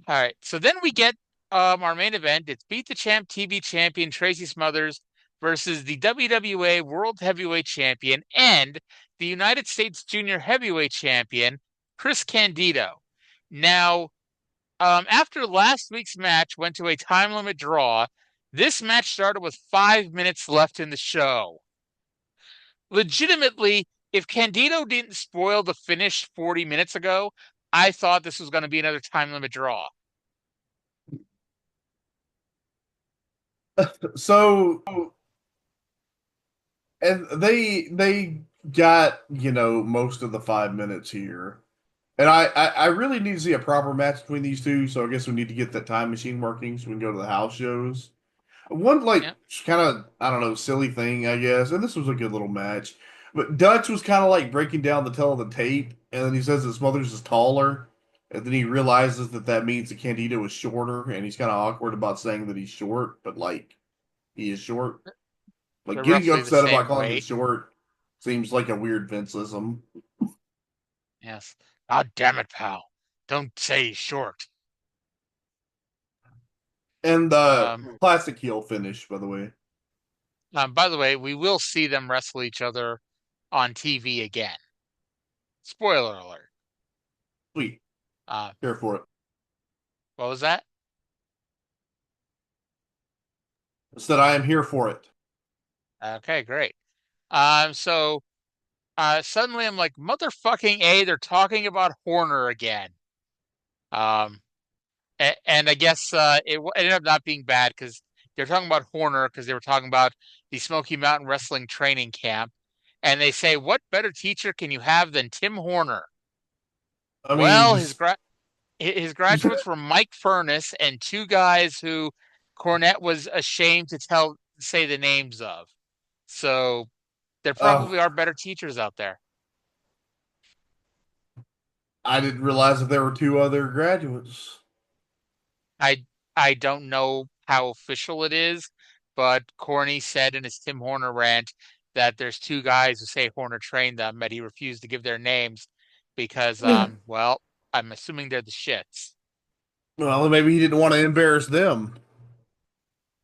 right, so then we get our main event. It's Beat the Champ TV champion Tracy Smothers versus the WWA World Heavyweight Champion and the United States Junior Heavyweight Champion, Chris Candido. Now, after last week's match went to a time limit draw, this match started with 5 minutes left in the show. Legitimately, if Candido didn't spoil the finish 40 minutes ago, I thought this was going to be another time limit draw. So, and they got, most of the 5 minutes here. And I really need to see a proper match between these two, so I guess we need to get that time machine working so we can go to the house shows. One, kind of, I don't know, silly thing, I guess, and this was a good little match. But Dutch was kind of like breaking down the tell of the tape, and then he says that Smothers is taller, and then he realizes that means that Candido is shorter, and he's kind of awkward about saying that he's short, but, he is short. They're Getting roughly upset the about same calling him weight. short seems like a weird Vinceism. Yes. God damn it, pal. Don't say he's short. And the classic heel finish, by the way. By the way, we will see them wrestle each other on TV again. Spoiler alert. Sweet. Here for it. What was that? I said I am here for it. Okay, great. So suddenly I'm like, motherfucking A, they're talking about Horner again. And I guess it ended up not being bad because they're talking about Horner because they were talking about the Smoky Mountain Wrestling training camp. And they say, what better teacher can you have than Tim Horner? I mean, his graduates were Mike Furness and two guys who Cornette was ashamed to say the names of. So there probably are better teachers out there. I didn't realize that there were two other graduates. I don't know how official it is, but Corny said in his Tim Horner rant that there's two guys who say Horner trained them, but he refused to give their names because, well, I'm assuming they're the shits. Well, maybe he didn't want to embarrass them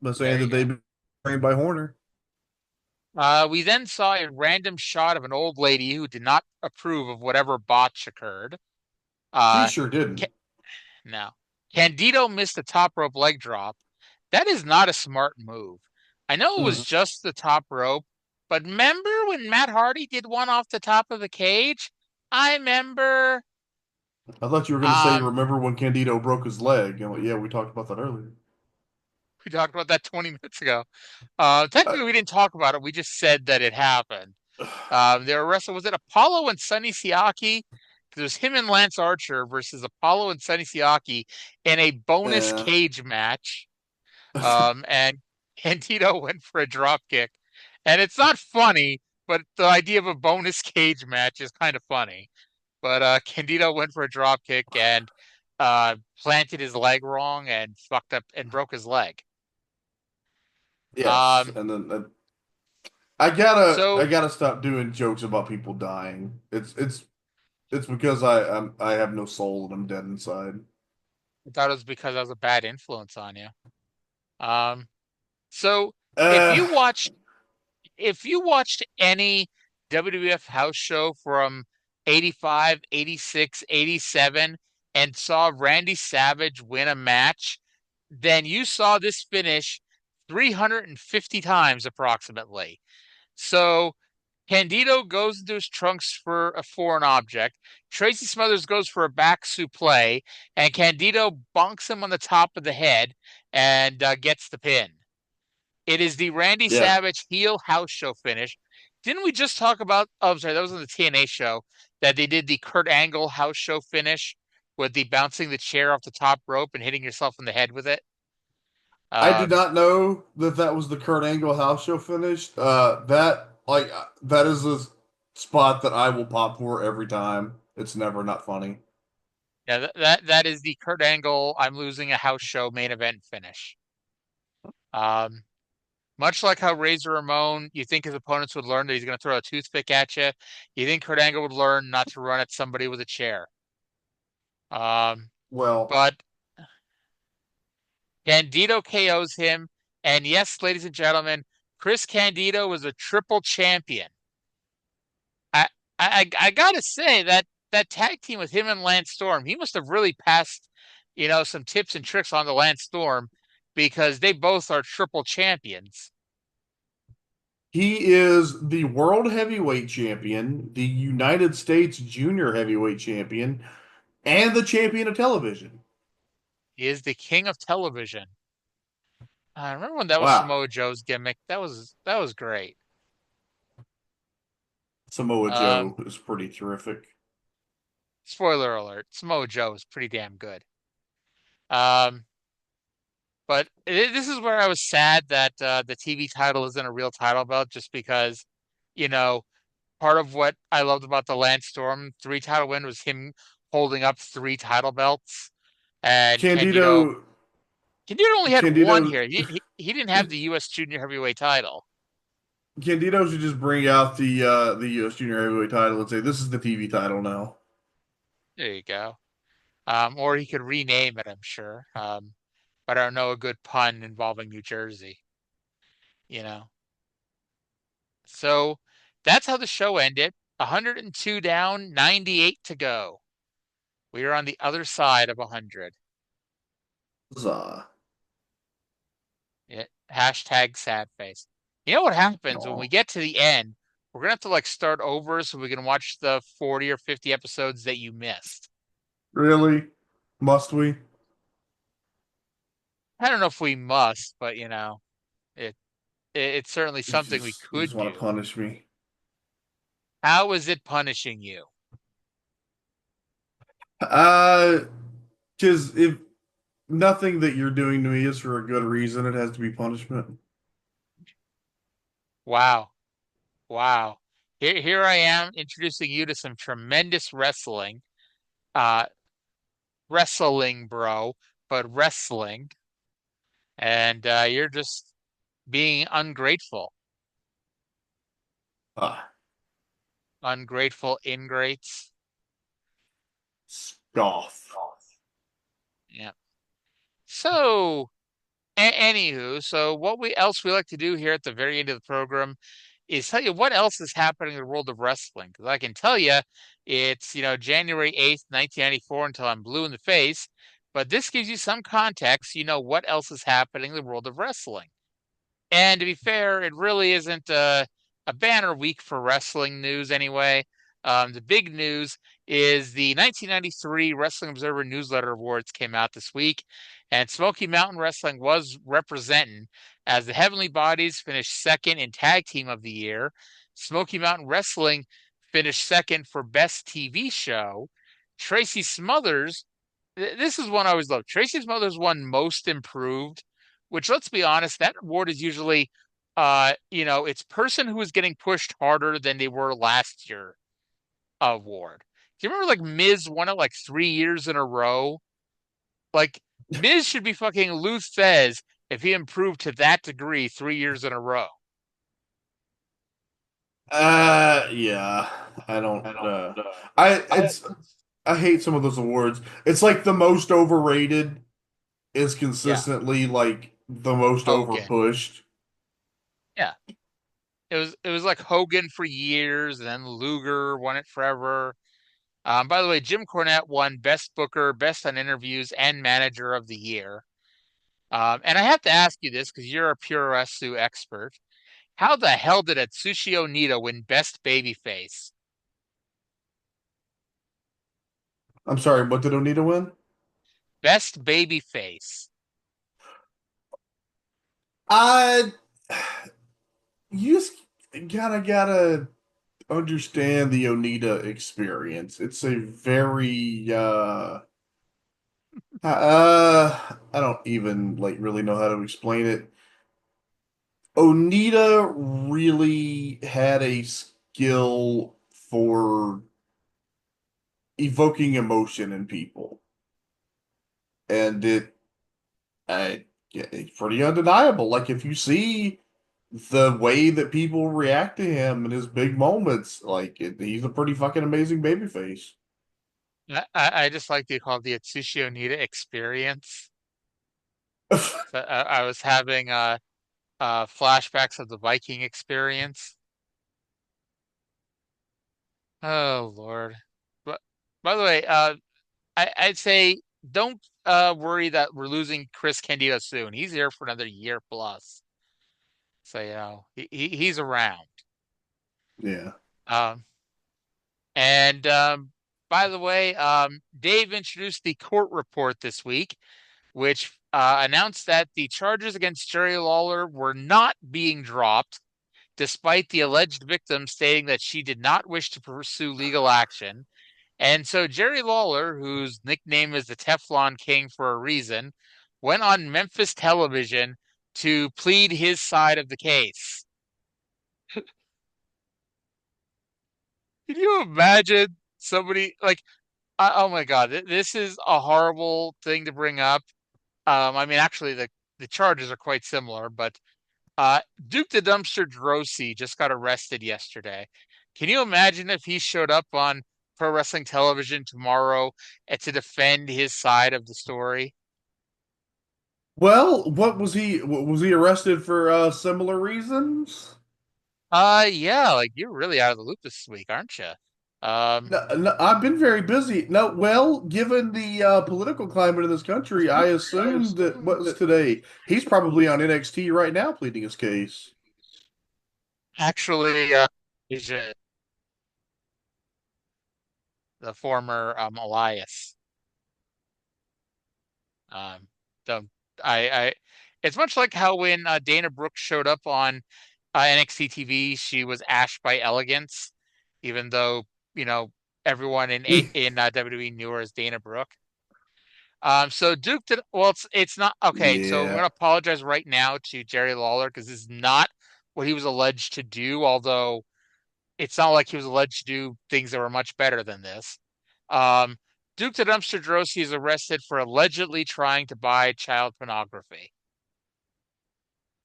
by saying that they'd been trained by Horner. We then saw a random shot of an old lady who did not approve of whatever botch occurred. She sure didn't. No. Candido missed a top rope leg drop. That is not a smart move. I know it was just the top rope, but remember when Matt Hardy did one off the top of the cage? I remember. I thought you were going to say, remember when Candido broke his leg? And yeah, we talked about that earlier. We talked about that 20 minutes ago. Technically, we didn't talk about it. We just said that it happened. They were wrestling. Was it Apollo and Sonny Siaki? It was him and Lance Archer versus Apollo and Sonny Siaki in a bonus cage match. And Candido went for a drop kick. And it's not funny, but the idea of a bonus cage match is kind of funny. But Candido went for a drop kick and planted his leg wrong and fucked up and broke his leg. Yes, and then I gotta stop doing jokes about people dying. It's because I have no soul and I'm dead inside. I thought it was because I was a bad influence on you. So if you watched any WWF house show from 85, 86, 87 and saw Randy Savage win a match, then you saw this finish 350 times approximately. So Candido goes into his trunks for a foreign object. Tracy Smothers goes for a back suplex, and Candido bonks him on the top of the head and gets the pin. It is the Randy Savage heel house show finish. Didn't we just talk about? Oh, sorry, that was on the TNA show that they did the Kurt Angle house show finish with the bouncing the chair off the top rope and hitting yourself in the head with it. I did not know that was the Kurt Angle house show finish. That is a spot that I will pop for every time. It's never not funny. Yeah, that is the Kurt Angle I'm losing a house show main event finish. Much like how Razor Ramon, you think his opponents would learn that he's going to throw a toothpick at you. You think Kurt Angle would learn not to run at somebody with a chair. But Candido KOs him, and yes, ladies and gentlemen, Chris Candido was a triple champion. I I gotta say that tag team with him and Lance Storm, he must have really passed, some tips and tricks on to Lance Storm because they both are triple champions. He is the world heavyweight champion, the United States junior heavyweight champion, and the champion of television. He is the king of television. I remember when that was Wow. Samoa Joe's gimmick. That was great. Samoa Um, Joe is pretty terrific. Spoiler alert: Samoa Joe is pretty damn good. Um, but this is where I was sad that the TV title isn't a real title belt, just because, you know, part of what I loved about the Lance Storm three title win was him holding up three title belts, and Candido Candido, Candido only had one Candido, here. He didn't have the U.S. Junior Heavyweight title. Candido should just bring out the U.S. Junior Heavyweight title and say this is the TV title now. There you go. Or he could rename it, I'm sure. But I don't know a good pun involving New Jersey, you know. So that's how the show ended. 102 down, 98 to go. We are on the other side of 100. Huzzah. Yeah. Hashtag sad face. You know what happens when Aw. we get to the end? We're gonna have to like start over so we can watch the 40 or 50 episodes that you missed. Really? Must we? I don't know if we must, but it it's certainly something we You just could want to do. punish me. How is it punishing you? Uh, because if nothing that you're doing to me is for a good reason, it has to be punishment. Wow. Wow. Here I am introducing you to some tremendous wrestling. Uh, Wrestling, bro, but wrestling. And you're just being ungrateful. Ah, Ungrateful ingrates. scoff. Yeah. So, anywho, so what we else we like to do here at the very end of the program is tell you what else is happening in the world of wrestling. Because I can tell you, it's January 8th, 1994, until I'm blue in the face. But this gives you some context. You know what else is happening in the world of wrestling. And to be fair, it really isn't a banner week for wrestling news anyway. The big news is the 1993 Wrestling Observer Newsletter Awards came out this week, and Smoky Mountain Wrestling was representing as the Heavenly Bodies finished second in Tag Team of the Year. Smoky Mountain Wrestling finished second for Best TV Show. Tracy Smothers, this is one I always loved. Tracy Smothers won Most Improved, which, let's be honest, that award is usually it's person who is getting pushed harder than they were last year award. Do you remember like Miz won it like 3 years in a row? Like Miz should be fucking Lou Thez if he improved to that degree 3 years in a row. Yeah. I don't I it's I hate some of those awards. It's like the most overrated is Yeah, consistently like the most Hogan. overpushed. Yeah. It was like Hogan for years, and then Luger won it forever. By the way, Jim Cornette won Best Booker, Best on Interviews, and Manager of the Year. And I have to ask you this because you're a Puroresu expert. How the hell did Tetsuya Naito win Best Babyface? I'm sorry, what did Onita win? Best Babyface. I you just gotta understand the Onita experience. It's a very I don't even like really know how to explain it. Onita really had a skill for evoking emotion in people. And it's pretty undeniable. Like if you see the way that people react to him in his big moments, he's a pretty fucking amazing babyface. I just like to call it the Tetsuya Naito experience. So I was having flashbacks of the Viking experience. Oh Lord. But by the way, I'd say don't worry that we're losing Chris Candido soon. He's here for another year plus. So he's around. Yeah. Um, and by the way, Dave introduced the court report this week, which announced that the charges against Jerry Lawler were not being dropped, despite the alleged victim stating that she did not wish to pursue legal action. And so Jerry Lawler, whose nickname is the Teflon King for a reason, went on Memphis television to plead his side of the case. Can you imagine somebody like, oh my God, this is a horrible thing to bring up. I mean, actually, the charges are quite similar, but Duke the Dumpster Droese just got arrested yesterday. Can you imagine if he showed up on pro wrestling television tomorrow to defend his side of the story? Well, what was he? Was he arrested for similar reasons? Yeah, like you're really out of the loop this week, aren't you? Um, No, no, I've been very busy. No, well, given the political climate in this country, I assumed that what's today? He's probably on NXT right now pleading his case. actually, is the former Elias. Um, the I it's much like how when Dana Brooke showed up on NXT TV, she was Ash by Elegance, even though you know everyone in WWE knew her as Dana Brooke. So Duke did well. It's not okay. So I'm Yeah. gonna apologize right now to Jerry Lawler because this is not what he was alleged to do. Although it's not like he was alleged to do things that were much better than this. Um, Duke the Dumpster Droese is arrested for allegedly trying to buy child pornography.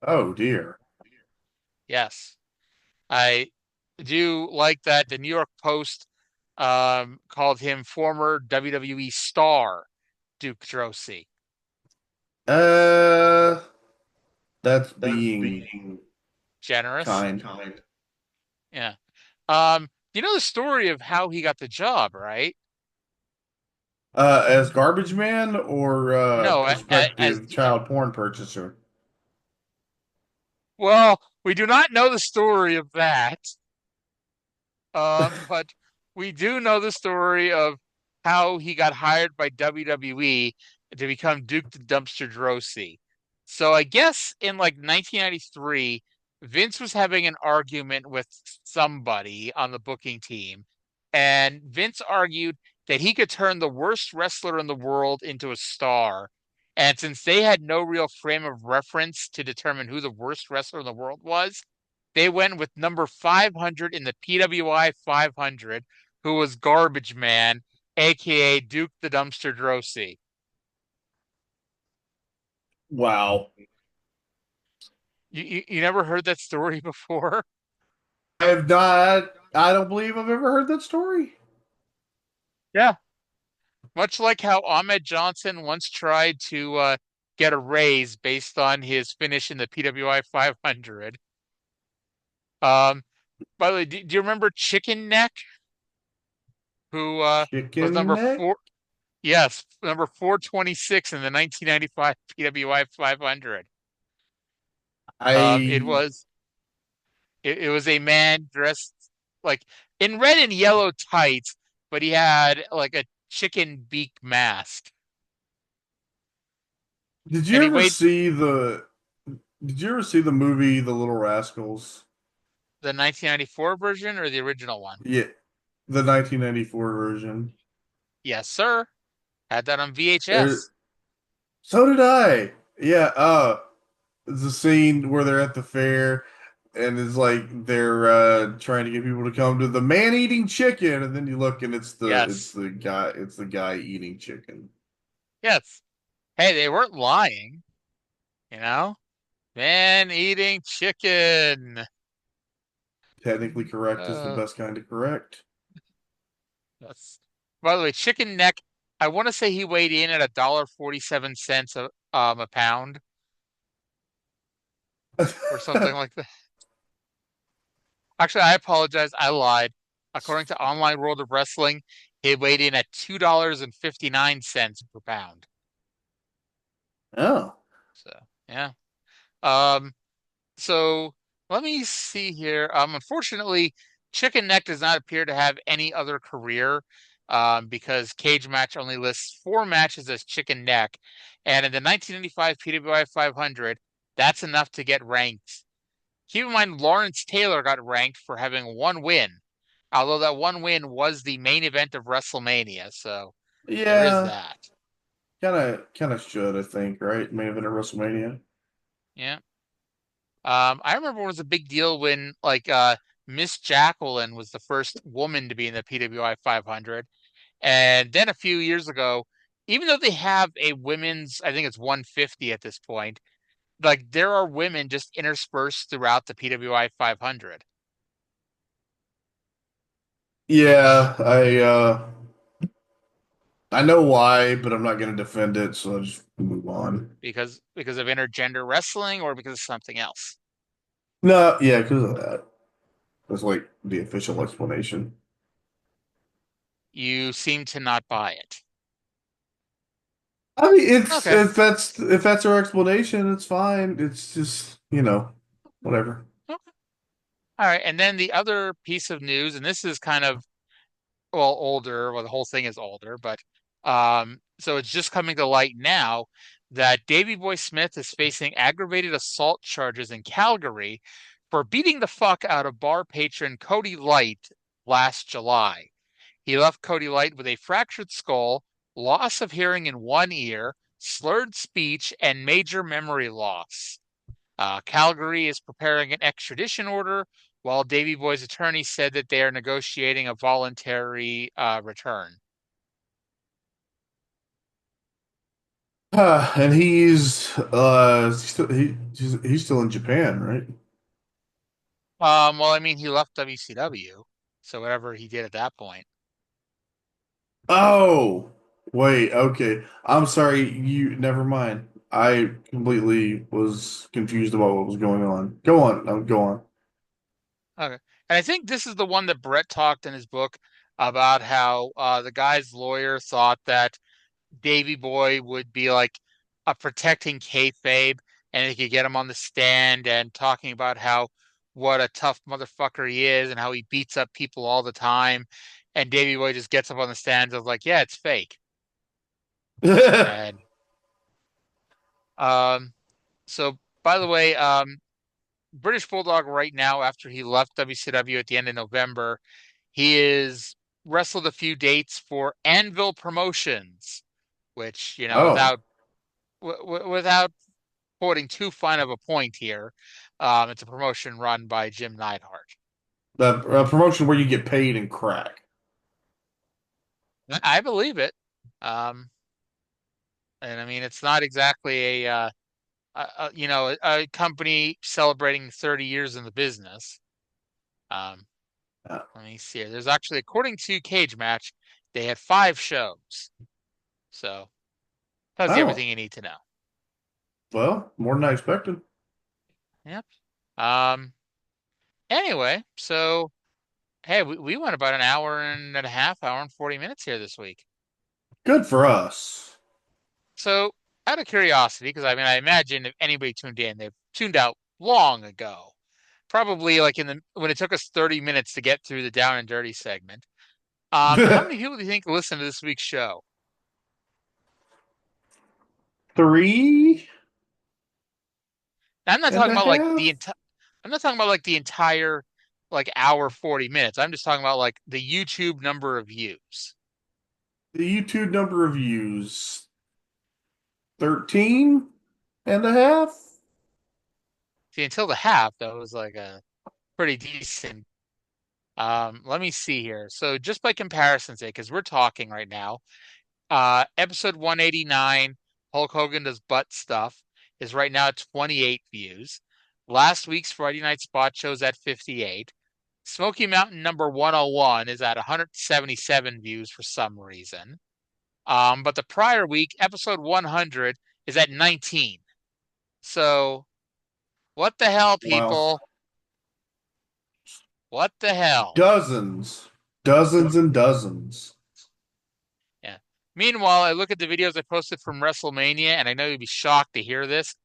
Oh dear. Yes, I do like that. The New York Post called him former WWE star Duke Droese. Uh, that's being Generous. kind. Yeah. You know the story of how he got the job, right? As garbage man or No, as prospective child porn purchaser? well, we do not know the story of that. But we do know the story of how he got hired by WWE to become Duke the Dumpster Droese. So I guess in like 1993, Vince was having an argument with somebody on the booking team, and Vince argued that he could turn the worst wrestler in the world into a star. And since they had no real frame of reference to determine who the worst wrestler in the world was, they went with number 500 in the PWI 500, who was Garbage Man, aka Duke the Dumpster Droese. Wow. You never heard that story before? I have not. I don't believe I've ever heard that story. Yeah. Much like how Ahmed Johnson once tried to get a raise based on his finish in the PWI 500. By the way, do you remember Chicken Neck, who was Chicken number neck? four? Yes, number 426 in the 1995 PWI 500. It I was it was a man dressed like in red and yellow tights, but he had like a chicken beak mask, did and you he ever weighed see the Did you ever see the movie The Little Rascals? the 1994 version or the original one. Yeah, the 1994 version. Yes, sir. Had that on There, VHS. so did I. Yeah, the scene where they're at the fair and it's like they're trying to get people to come to the man eating chicken, and then you look and Yes. it's the guy eating chicken. Yes. Hey, they weren't lying, you know? Man eating chicken. Technically correct is the Uh, best kind of correct. that's by the way, chicken neck. I want to say he weighed in at $1.47 a pound. or something like that. Actually, I apologize. I lied. According to Online World of Wrestling, he weighed in at $2.59 per pound. Oh. So, yeah. Um, so let me see here. Unfortunately, Chicken Neck does not appear to have any other career, because Cage Match only lists 4 matches as Chicken Neck. And in the 1995 PWI 500, that's enough to get ranked. Keep in mind, Lawrence Taylor got ranked for having 1 win, although that 1 win was the main event of WrestleMania. So there is Yeah, that. kind of should, I think, right? Main event of WrestleMania. Yeah. I remember it was a big deal when Miss Jacqueline was the first woman to be in the PWI 500. And then a few years ago, even though they have a women's, I think it's 150 at this point, like there are women just interspersed throughout the PWI 500. Yeah, I know why, but I'm not going to defend it, so I'll just move on. Because of intergender wrestling or because of something else? No, yeah, because of that. That's like the official explanation. You seem to not buy it. I mean, it's Okay. if that's our explanation, it's fine. It's just, whatever. Okay. All right. And then the other piece of news, and this is kind of older. Well, the whole thing is older, but so it's just coming to light now that Davey Boy Smith is facing aggravated assault charges in Calgary for beating the fuck out of bar patron Cody Light last July. He left Cody Light with a fractured skull, loss of hearing in one ear, slurred speech, and major memory loss. Calgary is preparing an extradition order, while Davey Boy's attorney said that they are negotiating a voluntary return. And he's still in Japan, right? Well, I mean, he left WCW, so whatever he did at that point. Oh, wait, okay. I'm sorry, never mind. I completely was confused about what was going on. Go on, go on. Okay. And I think this is the one that Brett talked in his book about how the guy's lawyer thought that Davy Boy would be like a protecting kayfabe, and he could get him on the stand and talking about how what a tough motherfucker he is and how he beats up people all the time. And Davy Boy just gets up on the stand and is like, yeah, it's fake. And um, so by the way, British Bulldog right now, after he left WCW at the end of November, he is wrestled a few dates for Anvil Promotions, which, Oh, without quoting too fine of a point here, it's a promotion run by Jim Neidhart. the promotion where you get paid and crack. I believe it. Um, and I mean, it's not exactly a company celebrating 30 years in the business. Um, Let me see here. There's actually, according to Cage Match, they had 5 shows. So tells you Oh, everything you need to know. well, more than I expected. Yep. Um, anyway, so hey, we went about an hour and a half, hour and 40 minutes here this week. Good for us. So out of curiosity, because I mean I imagine if anybody tuned in, they've tuned out long ago. Probably like when it took us 30 minutes to get through the down and dirty segment. How many people do you think listen to this week's show? 3 Now, I'm not and talking a about like half. I'm not talking about like the entire like hour 40 minutes. I'm just talking about like the YouTube number of views. The YouTube number of views, 13 and a half. See, until the half, that was like a pretty decent. Let me see here. So just by comparison's sake, because we're talking right now, episode 189, Hulk Hogan does butt stuff, is right now at 28 views. Last week's Friday Night Spot show's at 58. Smoky Mountain number 101 is at 177 views for some reason. But the prior week, episode 100, is at 19. So What the hell, Wow. people? What the hell? Dozens. Dozens and dozens. Yeah. Meanwhile, I look at the videos I posted from WrestleMania, and I know you'd be shocked to hear this,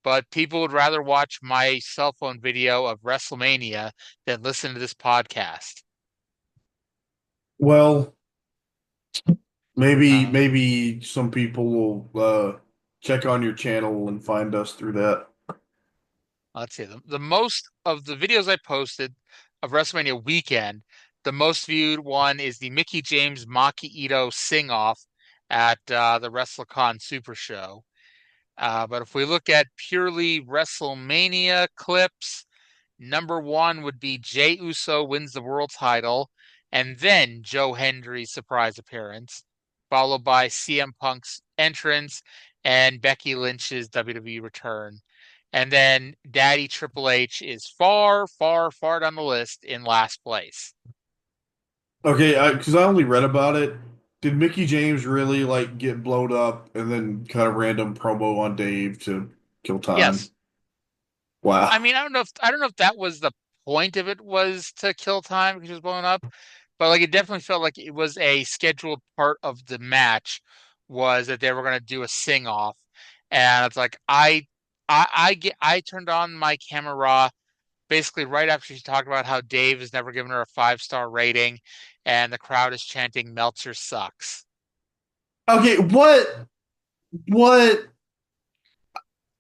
but people would rather watch my cell phone video of WrestleMania than listen to this podcast. Well, maybe Uh, maybe some people will check on your channel and find us through that. let's see. The most of the videos I posted of WrestleMania weekend, the most viewed one is the Mickie James Maki Ito sing off at the WrestleCon Super Show. But if we look at purely WrestleMania clips, number one would be Jey Uso wins the world title, and then Joe Hendry's surprise appearance, followed by CM Punk's entrance and Becky Lynch's WWE return. And then Daddy Triple H is far, far, far down the list in last place. Okay, because I only read about it. Did Mickie James really like get blowed up and then kind of random promo on Dave to kill time? Yes. Wow. I mean, I don't know if that was the point of it, was to kill time because he was blowing up, but like it definitely felt like it was a scheduled part of the match, was that they were going to do a sing off, and it's like I turned on my camera basically right after she talked about how Dave has never given her a 5-star rating, and the crowd is chanting Meltzer sucks. Okay, what?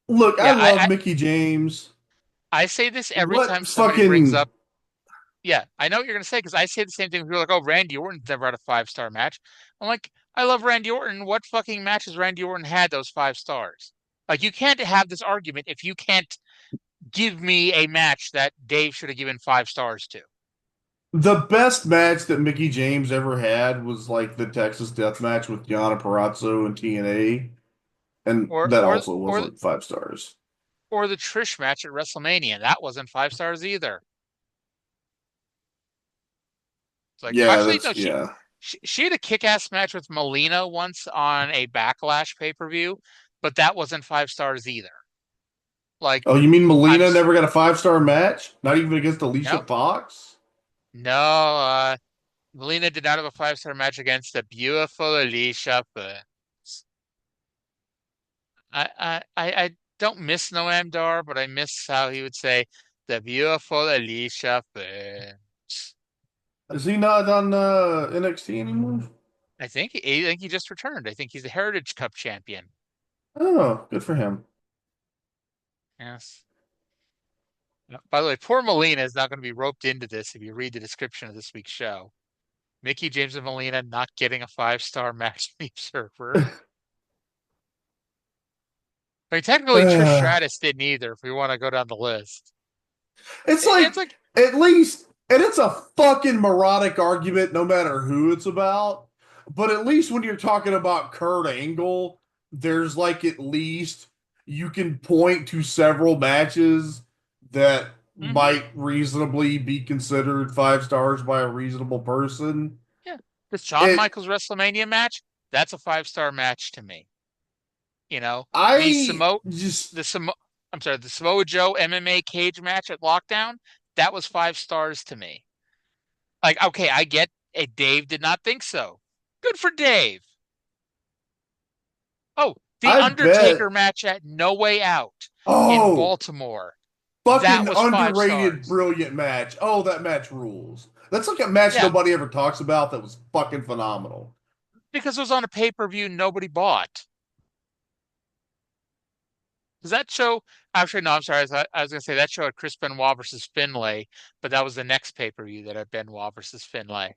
Look, I Yeah, love Mickie James. I say this every What time somebody brings fucking up. Yeah, I know what you're gonna say because I say the same thing. People are like, "Oh, Randy Orton's never had a 5-star match." I'm like, I love Randy Orton. What fucking matches Randy Orton had those 5 stars? Like, you can't have this argument if you can't give me a match that Dave should have given 5 stars to. the best match that Mickie James ever had was like the Texas Death Match with Deonna Purrazzo and TNA, and Or that or also or wasn't 5 stars. or the Trish match at WrestleMania. That wasn't 5 stars either. It's like, Yeah, actually, no, that's yeah. she had a kick-ass match with Melina once on a Backlash pay-per-view, but that wasn't 5 stars either. Like, Oh, you mean I'm Melina never got a 5-star match? Not even against Alicia no, Fox? no. Melina did not have a 5-star match against the beautiful Alicia Fox. I don't miss Noam Dar, but I miss how he would say the beautiful Alicia Fox. Is he not on NXT anymore? I think he just returned. I think he's the Heritage Cup champion. Oh, good for him. Yes. By the way, poor Melina is not going to be roped into this if you read the description of this week's show. Mickie James and Melina not getting a 5-star match in the Observer. I mean, technically, Trish Stratus didn't either, if we want to go down the list. It's It's like, like, at least, and it's a fucking moronic argument no matter who it's about. But at least when you're talking about Kurt Angle, there's like at least you can point to several matches that might reasonably be considered 5 stars by a reasonable person. yeah, this Shawn Michaels WrestleMania match, that's a 5-star match to me. You know, the Samoa Joe MMA cage match at Lockdown, that was 5 stars to me. Like, okay, I get it. Dave did not think so. Good for Dave. Oh, the Undertaker match at No Way Out in Baltimore. Fucking underrated, brilliant match. Oh, that match rules. That's like a match nobody ever talks about that was fucking phenomenal. Because it was on a pay-per-view nobody bought. Does that show? Actually, no, I'm sorry. I was going to say that show had Chris Benoit versus Finlay, but that was the next pay-per-view that had Benoit versus Finlay.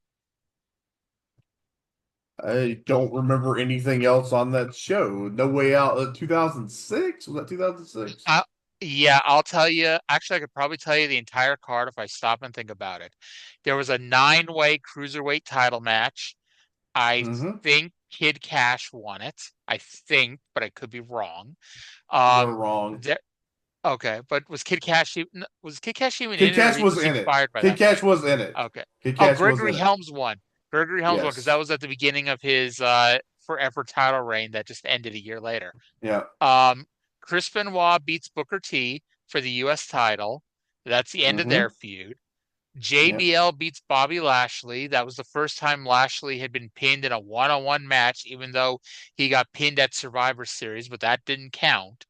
I don't remember anything else on that show. No Way Out, 2006? Was that 2006? Yeah, I'll tell you. Actually, I could probably tell you the entire card if I stop and think about it. There was a 9-way cruiserweight title match. I think Kid Cash won it. I think, but I could be wrong. You're wrong. Okay, but was Kid Cash even in it? Kid Cash was in it. Kid Cash was in it. Okay. Gregory Helms won. Gregory Helms won because that was at the beginning of his forever title reign that just ended a year later. Yeah. Chris Benoit beats Booker T. for the U.S. title. That's the end of Mm-hmm. their feud. Yep. JBL beats Bobby Lashley. That was the first time Lashley had been pinned in a one-on-one match, even though he got pinned at Survivor Series, but that didn't count.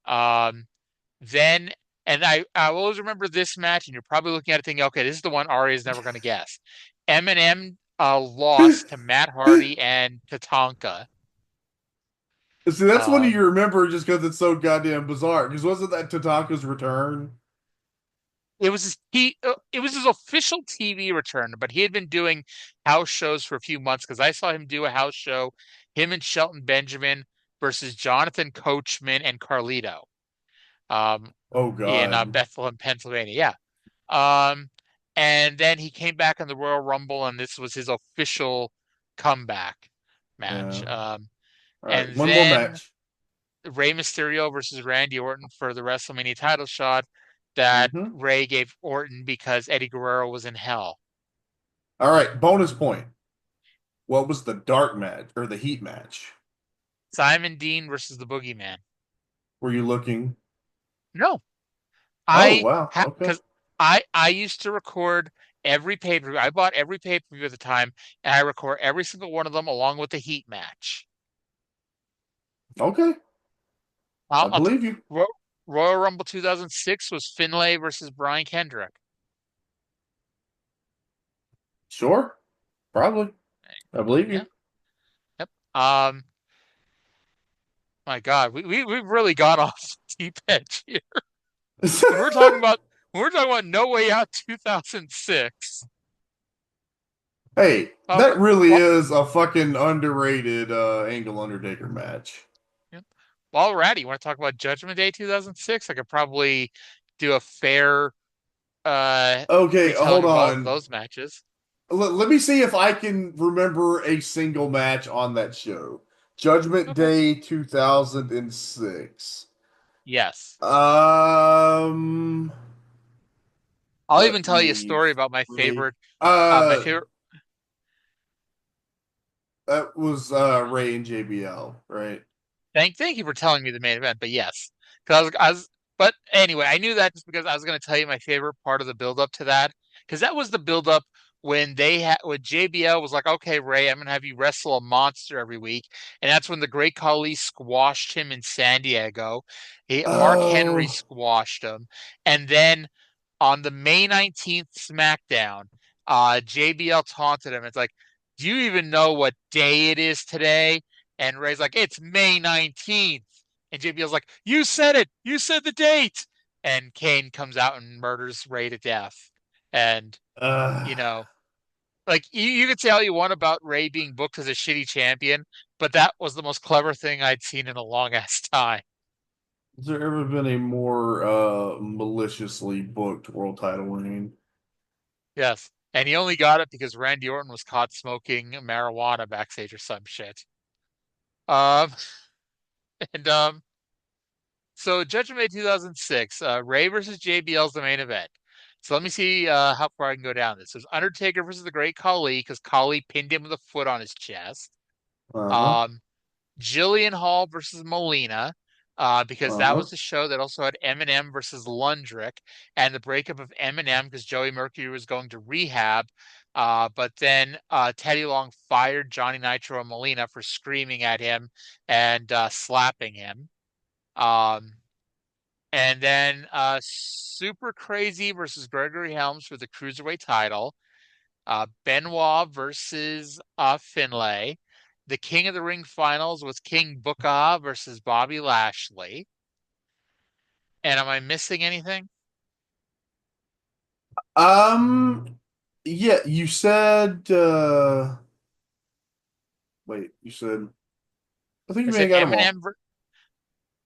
Um, then, and I always remember this match, and you're probably looking at it thinking, okay, this is the one Arya is never going to guess. Eminem lost to Matt Hardy and Tatanka. See, that's one Um, you remember just because it's so goddamn bizarre. Because wasn't that Tatanka's return? it was his official TV return, but he had been doing house shows for a few months because I saw him do a house show, him and Shelton Benjamin versus Jonathan Coachman and Carlito, um, Oh in God. Bethlehem, Pennsylvania. Yeah. And then he came back in the Royal Rumble, and this was his official comeback Yeah. match. All right, And one more then match. Rey Mysterio versus Randy Orton for the WrestleMania title shot that Mm-hmm. Rey gave Orton because Eddie Guerrero was in hell. All right, bonus point. What was the dark match or the heat match? Simon Dean versus the Boogeyman. Were you looking? No, Oh I wow. Okay. because I used to record every pay-per-view. I bought every pay-per-view at the time, and I record every single one of them along with the heat match. Okay. I I'll believe you. Royal Rumble 2006 was Finlay versus Brian Kendrick. Sure. Probably. I believe Yeah. you. Yep. My God, we've really gone off the deep edge here. When we're talking about No Way Out 2006. Hey, Uh, that really while, is a fucking underrated Angle Undertaker match. yeah. While we're at it, you want to talk about Judgment Day 2006? I could probably do a fair Okay, retelling hold of all of on. those matches. Let me see if I can remember a single match on that show. Judgment Okay. Day 2006. Yes. Um, I'll even let tell you a me story about think. my favorite. That was Ray and JBL, right? Thank you for telling me the main event, but yes, because but anyway, I knew that just because I was going to tell you my favorite part of the build up to that, because that was the build up when JBL was like, okay, Ray, I'm going to have you wrestle a monster every week, and that's when the Great Khali squashed him in San Diego. Mark Henry Oh, squashed him, and then on the May 19th SmackDown, JBL taunted him. It's like, do you even know what day it is today? And Ray's like, it's May 19th. And JBL's like, you said it. You said the date. And Kane comes out and murders Ray to death. And, uh, you know, like you could say all you want about Ray being booked as a shitty champion, but that was the most clever thing I'd seen in a long ass time. has there ever been a more maliciously booked world title reign? Yes. And he only got it because Randy Orton was caught smoking marijuana backstage or some shit. Um, and So Judgment Day 2006, Ray versus JBL is the main event. So let me see how far I can go down this. There's Undertaker versus the Great Khali because Khali pinned him with a foot on his chest. Uh-huh. Um, Jillian Hall versus Melina because that Uh-huh. was the show that also had Eminem versus Lundrick and the breakup of Eminem because Joey Mercury was going to rehab. But then Teddy Long fired Johnny Nitro and Melina for screaming at him and slapping him. Um, and then Super Crazy versus Gregory Helms for the Cruiserweight title. Benoit versus Finlay. The King of the Ring finals was King Booker versus Bobby Lashley. And am I missing anything? Um, yeah, you said wait, you said I think I you may have said got them all. Eminem.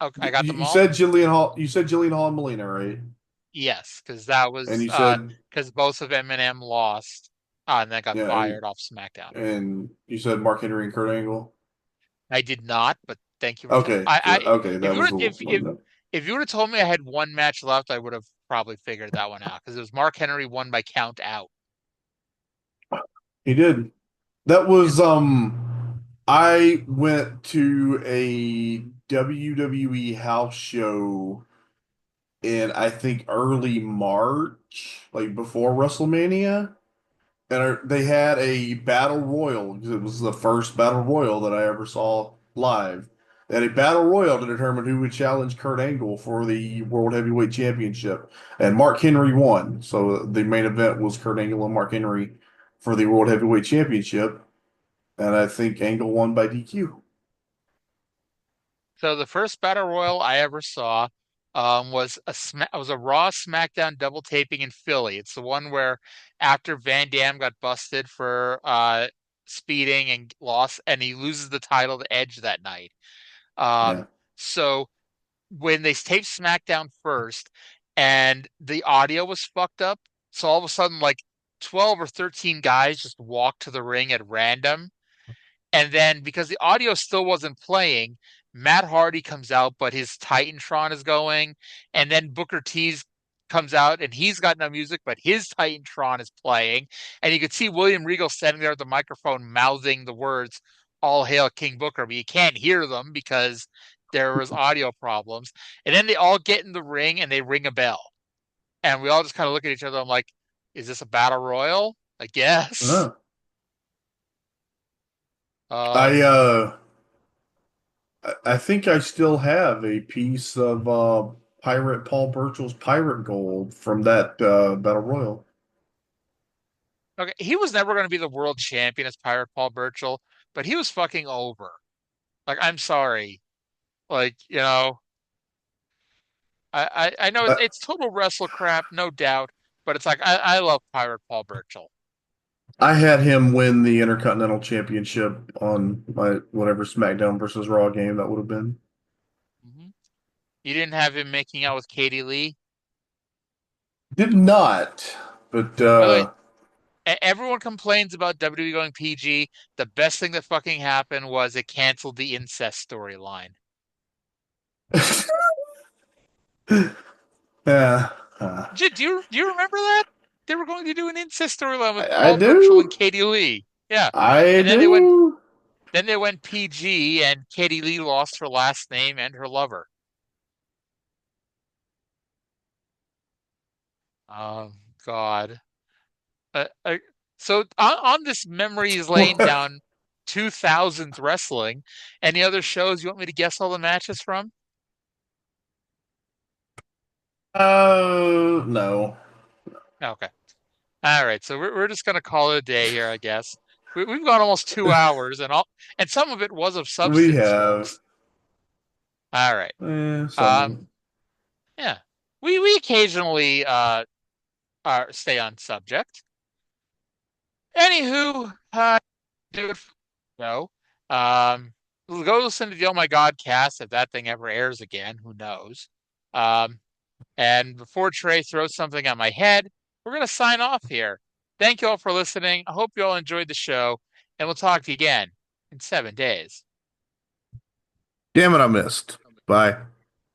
Oh, I got them You all. said Jillian Hall. You said Jillian Hall and Melina, right? Yes, because that And was you said because both of Eminem lost and then got yeah, fired off SmackDown. and you said Mark Henry and Kurt Angle. I did not, but thank you for telling. Okay, good. Okay, that was the one. If you would have told me I had one match left, I would have probably figured that one out because it was Mark Henry won by count out. He did. That Yeah. was I went to a WWE house show in I think early March, like before WrestleMania, and they had a battle royal. It was the first battle royal that I ever saw live. They had a battle royal to determine who would challenge Kurt Angle for the World Heavyweight Championship, and Mark Henry won. So the main event was Kurt Angle and Mark Henry for the World Heavyweight Championship, and I think Angle won by DQ. So the first battle royal I ever saw was a Raw SmackDown double taping in Philly. It's the one where after Van Dam got busted for speeding and lost, and he loses the title to Edge that night. Yeah. So when they taped SmackDown first, and the audio was fucked up, so all of a sudden like 12 or 13 guys just walked to the ring at random. And then because the audio still wasn't playing, Matt Hardy comes out, but his Titantron is going. And then Booker T's comes out and he's got no music, but his Titantron is playing. And you could see William Regal standing there at the microphone mouthing the words, "All hail King Booker," but you can't hear them because there was audio problems. And then they all get in the ring and they ring a bell. And we all just kind of look at each other. I'm like, is this a battle royal? I guess. I I think I still have a piece of Pirate Paul Burchill's Pirate Gold from that Battle Royal. Okay, he was never going to be the world champion as Pirate Paul Burchill, but he was fucking over. Like, I'm sorry. Like, I know I, it's total wrestle crap, no doubt, but it's like I love Pirate Paul Burchill. I had him win the Intercontinental Championship on my whatever SmackDown versus Raw game that would have been. You didn't have him making out with Katie Lee? Did not, but By the way, everyone complains about WWE going PG. The best thing that fucking happened was it canceled the incest storyline. yeah. Do you remember that? They were going to do an incest storyline with I Paul Burchill do. and Katie Lee. Yeah. I And then do. they went PG and Katie Lee lost her last name and her lover. Oh God. Uh, uh, so on this memories lane down 2000s wrestling, any other shows you want me to guess all the matches from? No. Okay. All right. So we're just gonna call it a day here, I guess. We've gone almost 2 hours, and some of it was of We substance, have. folks. All right. Some. Yeah. We occasionally stay on subject. Anywho, do it. No. Go listen to the Oh My God cast if that thing ever airs again. Who knows? And before Trae throws something on my head, we're gonna sign off here. Thank you all for listening. I hope you all enjoyed the show, and we'll talk to you again in 7 days. Damn it, I missed. Bye.